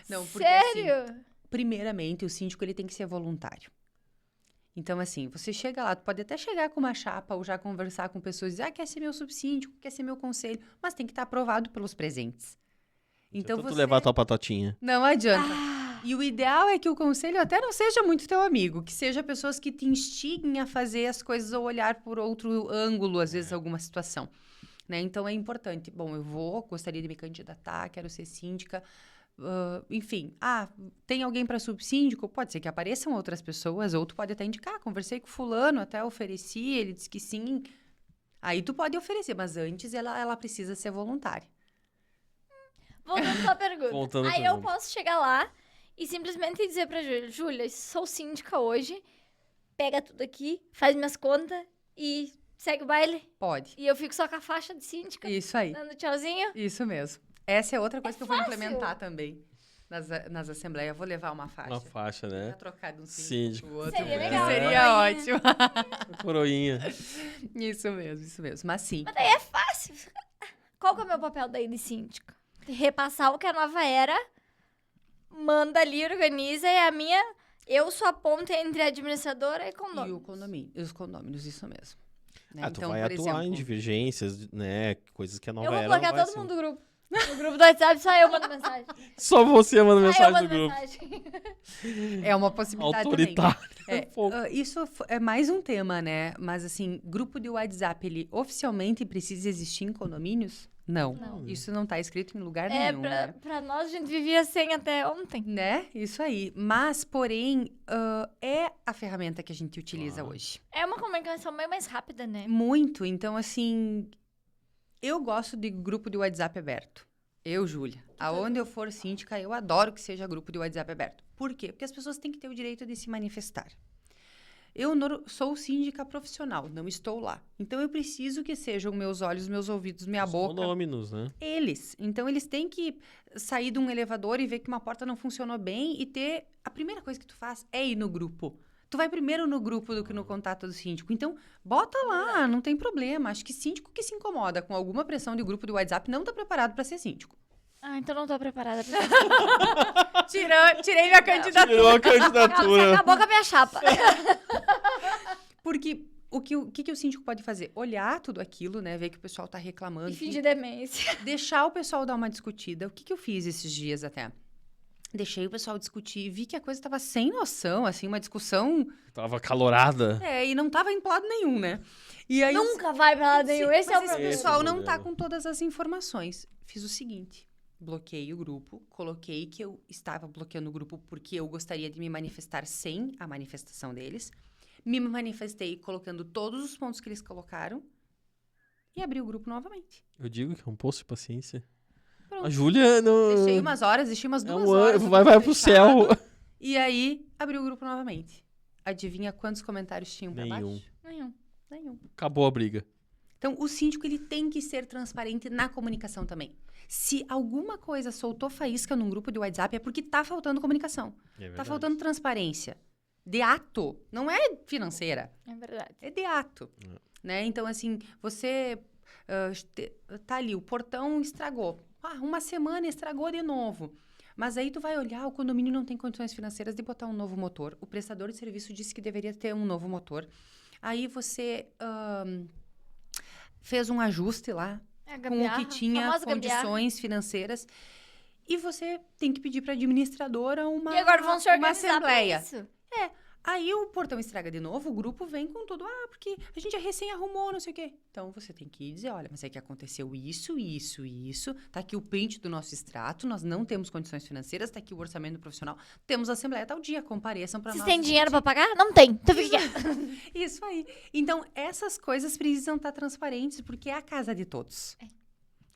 Não, porque Sério? assim, primeiramente, o síndico ele tem que ser voluntário. Então, assim, você chega lá, tu pode até chegar com uma chapa ou já conversar com pessoas e dizer, quer ser meu subsíndico, quer ser meu conselho, mas tem que estar aprovado pelos presentes. Então, tu você... levar tua patotinha. Não adianta. E o ideal é que o conselho até não seja muito teu amigo, que seja pessoas que te instiguem a fazer as coisas ou olhar por outro ângulo, às vezes, alguma situação. Né? Então, é importante. Bom, gostaria de me candidatar, quero ser síndica. Enfim, tem alguém para subsíndico? Pode ser que apareçam outras pessoas, ou tu pode até indicar, conversei com fulano, até ofereci, ele disse que sim. Aí tu pode oferecer, mas antes ela precisa ser voluntária. Voltando pra pergunta. Voltando à Aí eu pergunta. posso chegar lá e simplesmente dizer pra Júlia, Júlia, sou síndica hoje, pega tudo aqui, faz minhas contas e segue o baile. Pode. E eu fico só com a faixa de síndica, Isso aí. dando tchauzinho. Isso mesmo. Essa é outra coisa que eu vou fácil. implementar também nas assembleias. Eu vou levar uma faixa. Uma faixa, né? Já trocar de um Síndico. síndico pro outro. Seria É. legal. Seria Coroinha. ótimo. Coroinha. Isso mesmo. Mas sim. Mas daí é fácil. Qual que é o meu papel daí de síndica? Repassar o que a Nova Era manda ali, organiza, e a minha... Eu sou a ponte entre a administradora e E condômino. o condomínio, os condôminos, isso mesmo. Né? Tu vai atuar em divergências, né? Coisas que a nova Eu vou era não bloquear vai todo ser. mundo do grupo. No grupo do WhatsApp, só eu mando mensagem. Só você manda Só eu mensagem mando no grupo. mensagem. É uma possibilidade Autoritário. também. Isso é mais um tema, né? Mas, assim, grupo de WhatsApp, ele oficialmente precisa existir em condomínios? Não. Não. Isso não está escrito em lugar É, nenhum, né? pra nós, a gente vivia sem até ontem. Né? Isso aí. Mas, porém, é a ferramenta que a gente utiliza Claro. hoje. É uma comunicação bem mais rápida, né? Muito. Então, assim, eu gosto de grupo de WhatsApp aberto. Eu, Júlia. Aonde eu for síndica, eu adoro que seja grupo de WhatsApp aberto. Por quê? Porque as pessoas têm que ter o direito de se manifestar. Eu sou síndica profissional, não estou lá. Então, eu preciso que sejam meus olhos, meus ouvidos, minha Os boca. condôminos, né? Eles. Então, eles têm que sair de um elevador e ver que uma porta não funcionou bem e ter... A primeira coisa que tu faz é ir no grupo. Tu vai primeiro no grupo do que no contato do síndico. Então, bota lá, não tem problema. Acho que síndico que se incomoda com alguma pressão de grupo de WhatsApp não está preparado para ser síndico. Ah, então não tô preparada pra isso. Tirei minha candidatura. Tirou a Você candidatura. acabou com a minha chapa. Porque o que o síndico pode fazer? Olhar tudo aquilo, né? Ver que o pessoal tá reclamando. E fingir demência. Deixar o pessoal dar uma discutida. O que eu fiz esses dias até? Deixei o pessoal discutir, vi que a coisa tava sem noção, assim, uma discussão... Tava calorada. E não tava em lado nenhum, né? E aí Nunca vai pra lá nenhum. Esse é o Mas esse problema. pessoal Esse é o não tá problema. com todas as informações. Fiz o seguinte, bloqueei o grupo, coloquei que eu estava bloqueando o grupo porque eu gostaria de me manifestar sem a manifestação deles. Me manifestei colocando todos os pontos que eles colocaram e abri o grupo novamente. Eu digo que é um poço de paciência. Pronto. A Júlia não... Deixei umas horas, deixei umas é 2 um horas. ano, no vai grupo pro fechado, céu. E aí, abri o grupo novamente. Adivinha quantos comentários tinham pra Nenhum. baixo? Nenhum. Acabou a briga. Então, o síndico ele tem que ser transparente na comunicação também. Se alguma coisa soltou faísca num grupo de WhatsApp, é porque tá faltando comunicação. Tá faltando transparência. De ato. Não é financeira. É verdade. É de ato. Né? Então, assim, você tá ali, o portão estragou. Uma semana estragou de novo. Mas aí tu vai olhar, o condomínio não tem condições financeiras de botar um novo motor. O prestador de serviço disse que deveria ter um novo motor. Aí você fez um ajuste lá É a com o gambiarra, que tinha famosa gambiarra. condições financeiras. E você tem que pedir para a administradora uma, E agora vão se uma organizar pra assembleia. isso. Aí o portão estraga de novo, o grupo vem com tudo. Porque a gente já recém arrumou, não sei o quê. Então, você tem que dizer, olha, mas é que aconteceu isso, isso e isso. Tá aqui o print do nosso extrato, nós não temos condições financeiras, tá aqui o orçamento profissional. Temos a assembleia tal dia, compareçam para nós. Vocês têm dinheiro pra pagar? Não tem. Então fica quieto. Isso aí. Então, essas coisas precisam estar transparentes, porque é a casa de todos.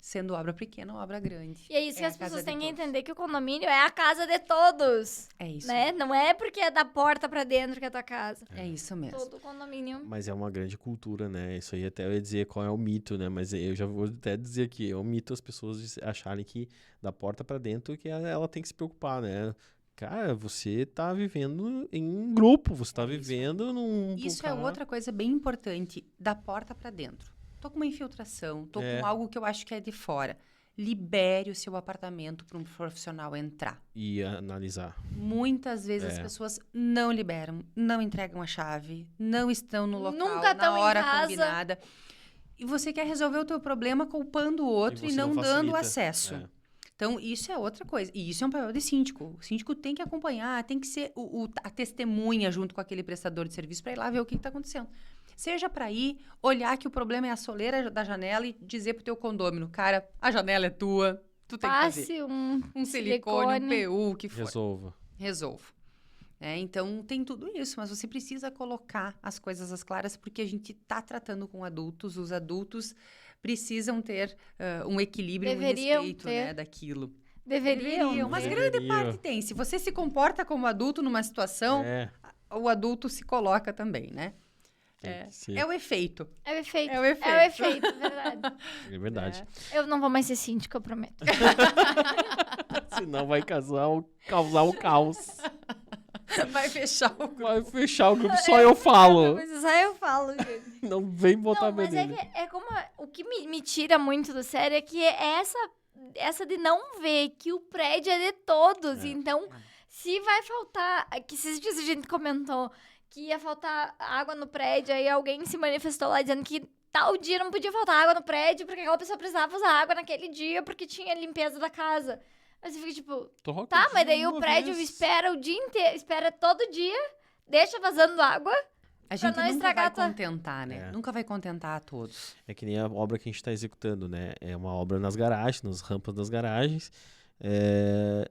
Sendo obra pequena ou obra grande. E é isso que É as a casa pessoas de têm que todos. entender, que o condomínio é a casa de todos. É isso. Né? Não é porque é da porta pra dentro que é a tua casa. É isso mesmo. Todo condomínio. Mas é uma grande cultura, né? Isso aí até eu ia dizer qual é o mito, né? Mas eu já vou até dizer aqui, é um mito as pessoas acharem que da porta pra dentro que ela tem que se preocupar, né? Cara, você tá vivendo em um grupo, você tá vivendo num... Isso é outra coisa bem importante, da porta para dentro. Tô com uma infiltração, tô com algo que eu acho que é de fora. Libere o seu apartamento para um profissional entrar. E analisar. Muitas vezes as pessoas não liberam, não entregam a chave, não estão no local, Nunca na tão em hora casa. combinada. E você quer resolver o teu problema culpando o outro e você não não dando facilita. acesso. É. Então, isso é outra coisa. E isso é um papel de síndico. O síndico tem que acompanhar, tem que ser a testemunha junto com aquele prestador de serviço para ir lá ver o que está acontecendo. Seja para ir, olhar que o problema é a soleira da janela e dizer pro teu condômino, cara, a janela é tua, tu tem que fazer. Passe Um silicone, um PU, o que for. Resolva. Então, tem tudo isso, mas você precisa colocar as coisas às claras, porque a gente está tratando com adultos, os adultos precisam ter um equilíbrio e um respeito, né, daquilo. Deveriam. Mas grande parte tem. Se você se comporta como adulto numa situação, o adulto se coloca também, né? É o efeito. É o efeito. É o efeito. É o efeito, verdade. É verdade. Eu não vou mais ser síndica, eu prometo. Senão vai causar um caos. Vai fechar o grupo. Vai fechar o grupo, só eu falo. Mas só eu falo, gente. Não vem botar Não, mas veneno. é como... O que me tira muito do sério é que é essa de não ver que o prédio é de todos. Então, se vai faltar... Que esses dias a gente comentou que ia faltar água no prédio, aí alguém se manifestou lá dizendo que tal dia não podia faltar água no prédio, porque aquela pessoa precisava usar água naquele dia, porque tinha limpeza da casa. Aí você fica tipo, tá, mas daí o prédio espera o dia inteiro, espera todo dia, deixa vazando água. A gente não nunca estragar vai contentar, né? Nunca vai contentar a todos. É que nem a obra que a gente está executando, né? É uma obra nas garagens, nas rampas das garagens.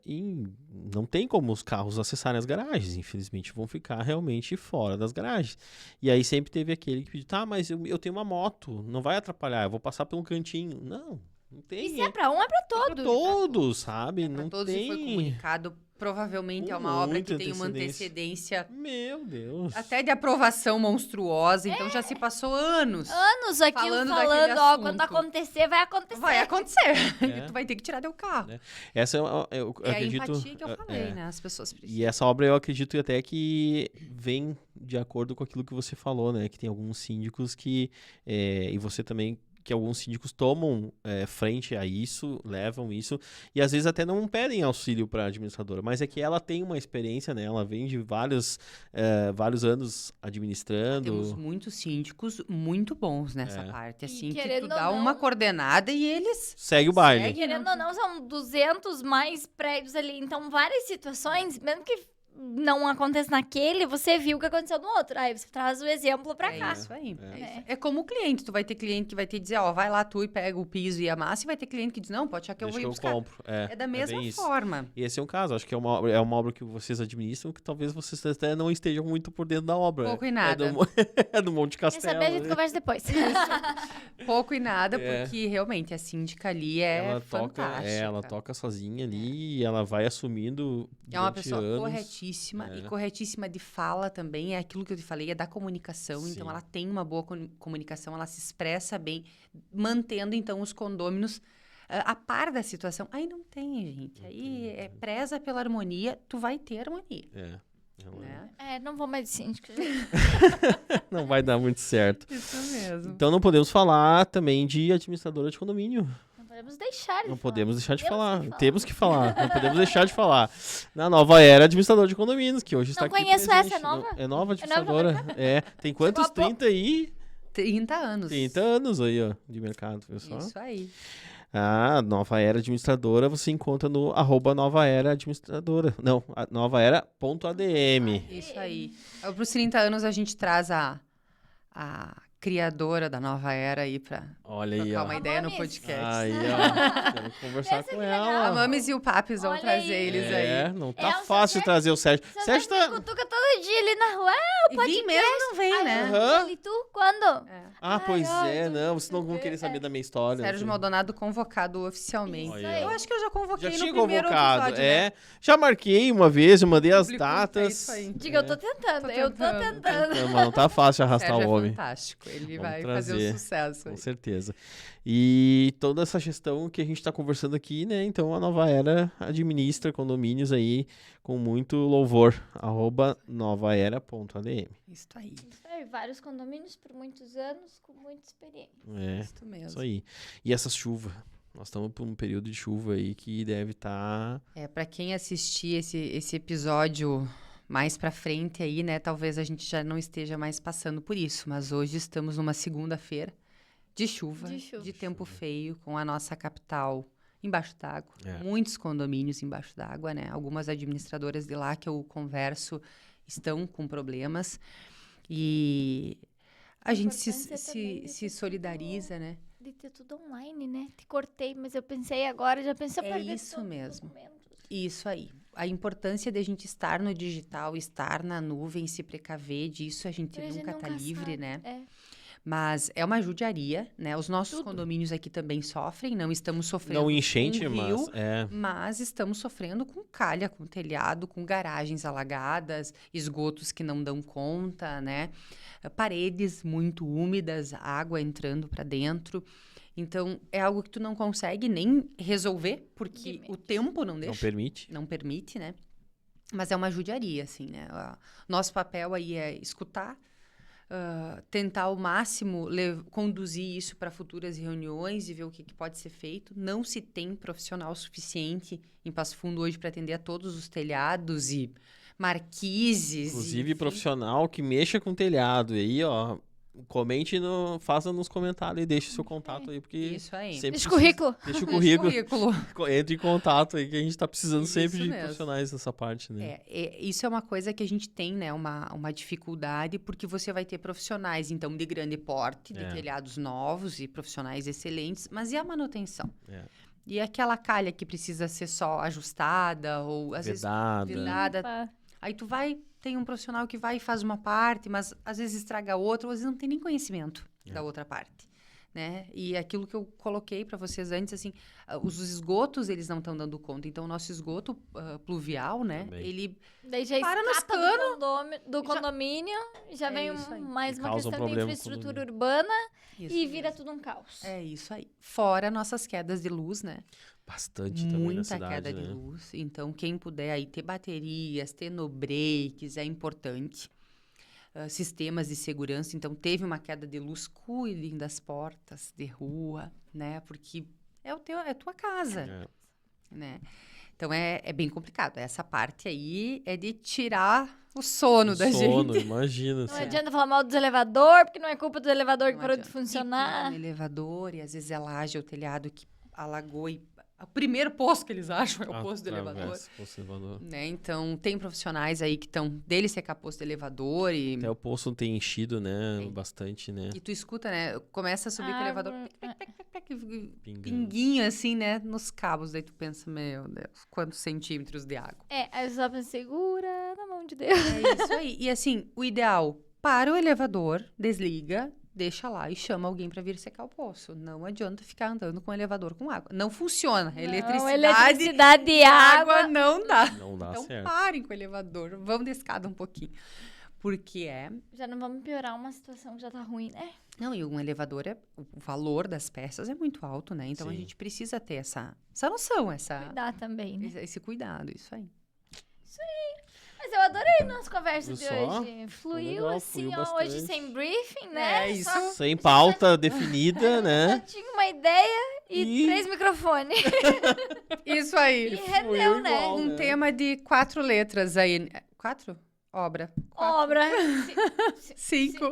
E não tem como os carros acessarem as garagens. Infelizmente, vão ficar realmente fora das garagens. E aí sempre teve aquele que pediu, tá, mas eu tenho uma moto, não vai atrapalhar, eu vou passar por um cantinho. Não tem. E se é pra um, é pra todos. Pra todos, sabe? Pra não todos tem. e foi comunicado. Provavelmente Com é uma obra que muita tem uma antecedência Meu Deus. até de aprovação monstruosa. Então já se passou anos. Anos aquilo Falando falando, daquele ó, quando assunto. acontecer, vai acontecer. Vai acontecer. É. E tu vai ter que tirar teu carro. Essa eu É a acredito. empatia que eu falei, né? As pessoas precisam. E essa obra eu acredito até que vem de acordo com aquilo que você falou, né? Que tem alguns síndicos que, e você também que alguns síndicos tomam frente a isso, levam isso, e às vezes até não pedem auxílio para a administradora, mas é que ela tem uma experiência, né? Ela vem de vários anos administrando. Temos muitos síndicos muito bons nessa parte, E assim, que querendo tu ou dá não- uma coordenada e eles Segue o baile. seguem. Querendo ou não, são 200 mais prédios ali. Então, várias situações, mesmo que não aconteça naquele, você viu o que aconteceu no outro. Aí você traz o exemplo pra cá. Isso aí. É. É isso. É como o cliente. Tu vai ter cliente que vai te dizer, ó, vai lá tu e pega o piso e a massa, e vai ter cliente que diz, não, pode achar que eu Deixa vou ir que eu buscar. compro. É da mesma bem isso. forma. E esse é um caso, acho que é uma obra que vocês administram, que talvez vocês até não estejam muito por dentro da obra. Pouco e nada. É do Monte Quer Castelo. saber, a gente né? conversa depois. Pouco e nada, É. porque realmente a síndica ali é ela fantástica. ela toca sozinha ali e ela vai assumindo É uma durante pessoa anos. corretíssima É. e corretíssima de fala também. É aquilo que eu te falei, é da comunicação. Sim. Então, ela tem uma boa comunicação, ela se expressa bem, mantendo, então, os condôminos a par da situação. Aí não tem, gente. Aí preza pela harmonia, tu vai ter harmonia. É. Ela Né? Não vou mais de síndico. não vai dar muito certo. Isso mesmo. Então não podemos falar também de administradora de condomínio. Não podemos deixar de Não falar. podemos deixar de Temos falar. que falar. Temos que falar. Não podemos deixar de falar. Na nova era administradora de condomínios, que hoje está Não aqui conheço presente. essa, é nova? É nova administradora. Tem quantos? Chegou há pouco. 30 aí? 30 anos. 30 anos aí, ó, de mercado, viu só? Isso aí. A Nova Era Administradora você encontra no @Nova Era Administradora. Não, novaera.adm. Isso aí. Para os 30 anos, a gente traz a criadora da nova era aí para Olha aí, trocar ó. uma ideia no Mames. podcast. Aí, ó. Quero conversar Pensa com que ela. A Mames e o Papis vão Olha trazer aí. eles aí. Não tá É, o fácil de trazer o Sérgio. Você Sérgio vai me tá... cutuca todo dia ali na rua. E vim mesmo não vem, né? Aham. E tu, quando? É. Ah, pois Ai, é, tu- não. Vocês não vão tu- querer saber da minha história. Sérgio assim. Maldonado convocado oficialmente. Isso Olha, aí. Eu acho que eu já convoquei Já no tinha primeiro convocado, episódio, né? Já marquei uma vez, eu mandei as Publicou, é datas. isso aí. Diga, eu tô tentando. Tô Eu tô tentando. tentando. Não, mas não tá fácil arrastar Sérgio o é homem. fantástico. Ele Vamos vai trazer. fazer o sucesso. Com aí. certeza. E toda essa gestão que a gente está conversando aqui, né? Então a Nova Era administra condomínios aí com muito louvor. @novaera.adm. Isso aí. Isso aí, vários condomínios por muitos anos, com muita experiência. É, Isso mesmo. isso aí. E essa chuva? Nós estamos por um período de chuva aí que deve estar... Para quem assistir esse episódio mais pra frente aí, né, talvez a gente já não esteja mais passando por isso, mas hoje estamos numa segunda-feira de chuva, De chuva. de tempo feio, com a nossa capital embaixo d'água, É. muitos condomínios embaixo d'água, né, algumas administradoras de lá que eu converso estão com problemas e a gente Importância também de se ter solidariza, né? De ter tudo online, né? Te cortei, mas eu pensei agora, já pensei É pra ver isso todos os mesmo. documentos. Isso aí. A importância de a gente estar no digital, estar na nuvem, se precaver disso, a gente A gente nunca tá nunca livre, sabe. né? É. Mas é uma judiaria, né? Os nossos Tudo. condomínios aqui também sofrem, não estamos sofrendo Não enchente, com mas... rio, É, mas estamos sofrendo com calha, com telhado, com garagens alagadas, esgotos que não dão conta, né? Paredes muito úmidas, água entrando para dentro. Então, é algo que tu não consegue nem resolver, porque Limite. o tempo não não deixa. permite. Não permite, né? Mas é uma judiaria, assim, né? Nosso papel aí é escutar, tentar ao máximo conduzir isso para futuras reuniões e ver o que pode ser feito. Não se tem profissional suficiente em Passo Fundo hoje para atender a todos os telhados e marquises. Inclusive enfim. profissional que mexa com telhado. E aí, ó, comente, faça nos comentários e deixe seu contato aí, porque Isso aí. sempre Deixa o precisa- currículo. Deixa o Deixa currículo. Entre em contato aí, que a gente tá precisando Isso sempre de mesmo. profissionais nessa parte, né? Isso é uma coisa que a gente tem, né? Uma dificuldade, porque você vai ter profissionais, então, de grande porte, de É. telhados novos e profissionais excelentes, mas e a manutenção? É. E aquela calha que precisa ser só ajustada ou, às Vedada. vezes, vedada. Opa. Aí tu tem um profissional que vai e faz uma parte, mas às vezes estraga outra, ou às vezes não tem nem conhecimento da outra parte, né? E aquilo que eu coloquei para vocês antes, assim, os esgotos, eles não estão dando conta. Então, o nosso esgoto pluvial, né? Também. Ele Daí já Para nos escapa do Já- condomínio, já É vem isso aí. mais E uma causa um questão de problema no infraestrutura condomínio. urbana Isso e vira mesmo. tudo um caos. É isso aí. Fora nossas quedas de luz, né? Bastante também na Muita cidade, queda né? de luz. Então, quem puder aí ter baterias, ter no-breaks, é importante. sistemas de segurança. Então, teve uma queda de luz, cuidem das portas de rua, né? Porque é a tua casa, né? Então, é bem complicado. Essa parte aí é de tirar o sono da gente. Imagina. Não adianta falar mal dos elevador, porque não é culpa do elevador que Não parou de adianta. E funcionar. no elevador, e às vezes é laje ou telhado que alagou e o primeiro poço que eles acham é o poço do elevador. Poço do elevador. Né? Então, tem profissionais aí que estão dele secar poço do elevador e... Até o poço tem enchido, né? Bastante, né? E tu escuta, né? Começa a subir com o elevador, Pingando. pinguinho assim, né? Nos cabos. Daí tu pensa, meu Deus, quantos centímetros de água. Aí você só pensa, segura na mão de Deus. É isso aí. E assim, o ideal, para o elevador, desliga, deixa lá e chama alguém para vir secar o poço. Não adianta ficar andando com o elevador com água. Não funciona. Não, Eletricidade e água. não dá. Não dá Então certo. parem com o elevador. Vamos de escada um pouquinho. Porque Já não vamos piorar uma situação que já tá ruim, né? Não, e um elevador, o valor das peças é muito alto, né? Então, a Sim. gente precisa ter essa noção, Cuidar também, né? esse cuidado, isso aí. Mas eu adorei nossa conversa Viu de só? hoje. Fluiu legal, assim, fluiu ó, hoje bastante. sem briefing, né? É isso. Só Sem pauta definida, só né? tinha uma ideia e E- 3 microfones. Isso E aí. rendeu, né? igual. Um né? tema de 4 letras aí. 4? Obra. 4. Obra. 5.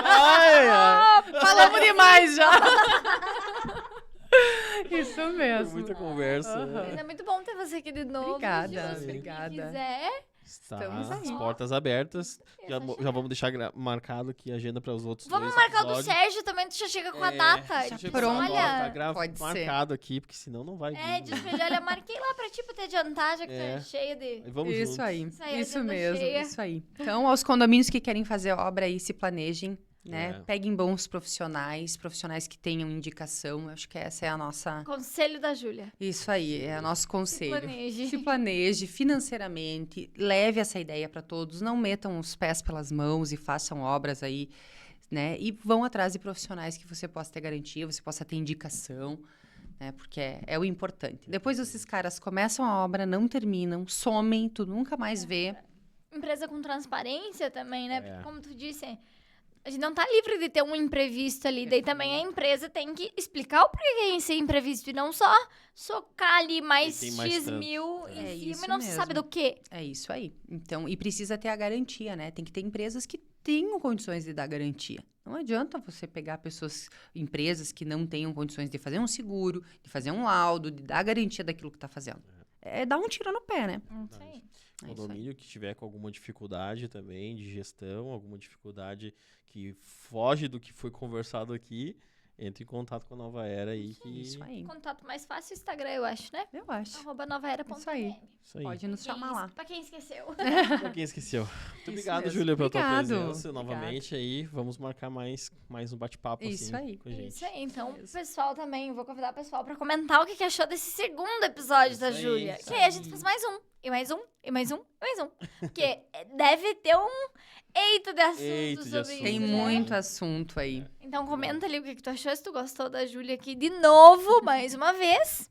Ai, ai. Falamos demais já. Isso Foi mesmo. muita conversa. Aham. Mas é muito bom ter você aqui de novo. Obrigada, Se você obrigada. quiser. Estamos Tá, aí. as portas abertas. Já, só já vamos deixar marcado aqui a agenda para os outros Vamos dois marcar o do episódios. Sérgio também, tu já chega com a É, data. já Tipo, chega com a pronto. data, olha... Pode ser. marcado aqui, porque senão não vai vir. É, diz pra ele, olha, marquei lá pra ti, pra te adiantar, já que tu É. é cheia de... E vamos Isso juntos. aí, Isso aí, isso agenda mesmo, cheia. isso aí. Então, aos condomínios que querem fazer obra aí, se planejem, né? É. Peguem bons profissionais que tenham indicação. Eu acho que essa é a nossa... Conselho da Júlia. Isso aí, é o nosso conselho. planeje. Se planeje financeiramente, leve essa ideia para todos, não metam os pés pelas mãos e façam obras aí, né? E vão atrás de profissionais que você possa ter garantia, você possa ter indicação, né? Porque é o importante. Depois esses caras começam a obra, não terminam, somem, tu nunca mais vê. Empresa com transparência também, né? É. Porque, como tu disse, a gente não tá livre de ter um imprevisto ali. Daí também a empresa tem que explicar o porquê que é esse imprevisto. E não só socar ali mais Tem mais X tanto. mil É em cima isso e não se mesmo. sabe do quê. É isso aí. Então, e precisa ter a garantia, né? Tem que ter empresas que tenham condições de dar garantia. Não adianta você pegar empresas que não tenham condições de fazer um seguro, de fazer um laudo, de dar garantia daquilo que está fazendo. É dar um tiro no pé, né? Isso aí. É isso aí. Condomínio que tiver com alguma dificuldade também de gestão, alguma dificuldade que foge do que foi conversado aqui, entre em contato com a Nova Era aí que... Isso aí. Contato mais fácil é o Instagram, eu acho, né? Eu acho. @novaera.m. Isso aí. Isso aí. Pode nos chamar lá. Pra quem esqueceu. Pra quem esqueceu. Muito obrigado, mesmo. Júlia, pela tua Obrigado. presença novamente aí. Vamos marcar mais um bate-papo Isso assim aí. com a gente. Isso aí, então, o Isso. pessoal também, vou convidar o pessoal pra comentar o que achou desse segundo episódio Isso da aí, Júlia. isso Que aí a aí. gente faz mais um, e mais um, e mais um, e mais um. Porque deve ter um eito de assunto Eito de sobre assunto. isso, Tem né? muito assunto aí. Então comenta ali o que tu achou, se tu gostou da Júlia aqui de novo, mais uma vez.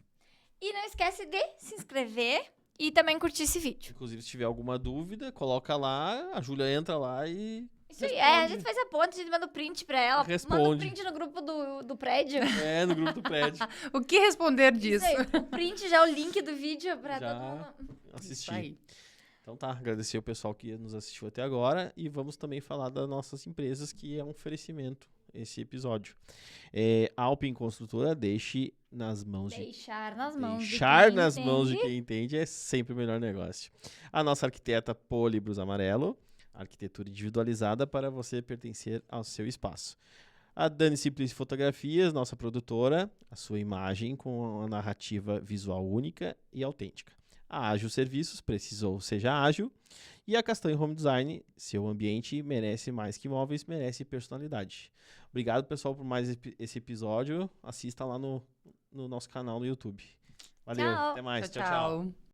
E não esquece de se inscrever e também curtir esse vídeo. Inclusive, se tiver alguma dúvida, coloca lá, a Júlia entra lá e Isso aí, responde. a gente faz a ponte, a gente manda o print pra ela. Manda o Responde. print no grupo do prédio. É, no grupo do prédio. O que responder Isso disso? aí, o print já, o link do vídeo pra Já. todo mundo. Isso Assistir. aí. Então tá, agradecer o pessoal que nos assistiu até agora e vamos também falar das nossas empresas, que é um oferecimento esse episódio. Alpin Construtora, deixe nas mãos de Deixar nas mãos Deixar de quem nas mãos de entende. quem entende é sempre o melhor negócio. A nossa arquiteta Poli Brus Amarelo, arquitetura individualizada para você pertencer ao seu espaço. A Dani Simplice Fotografias, nossa produtora, a sua imagem com a narrativa visual única e autêntica. A Ágil Serviços, precisou, seja ágil. E a Castanho Home Design, seu ambiente merece mais que móveis, merece personalidade. Obrigado, pessoal, por mais esse episódio. Assista lá no nosso canal no YouTube. Valeu, Tchau. até mais. Tchau, tchau.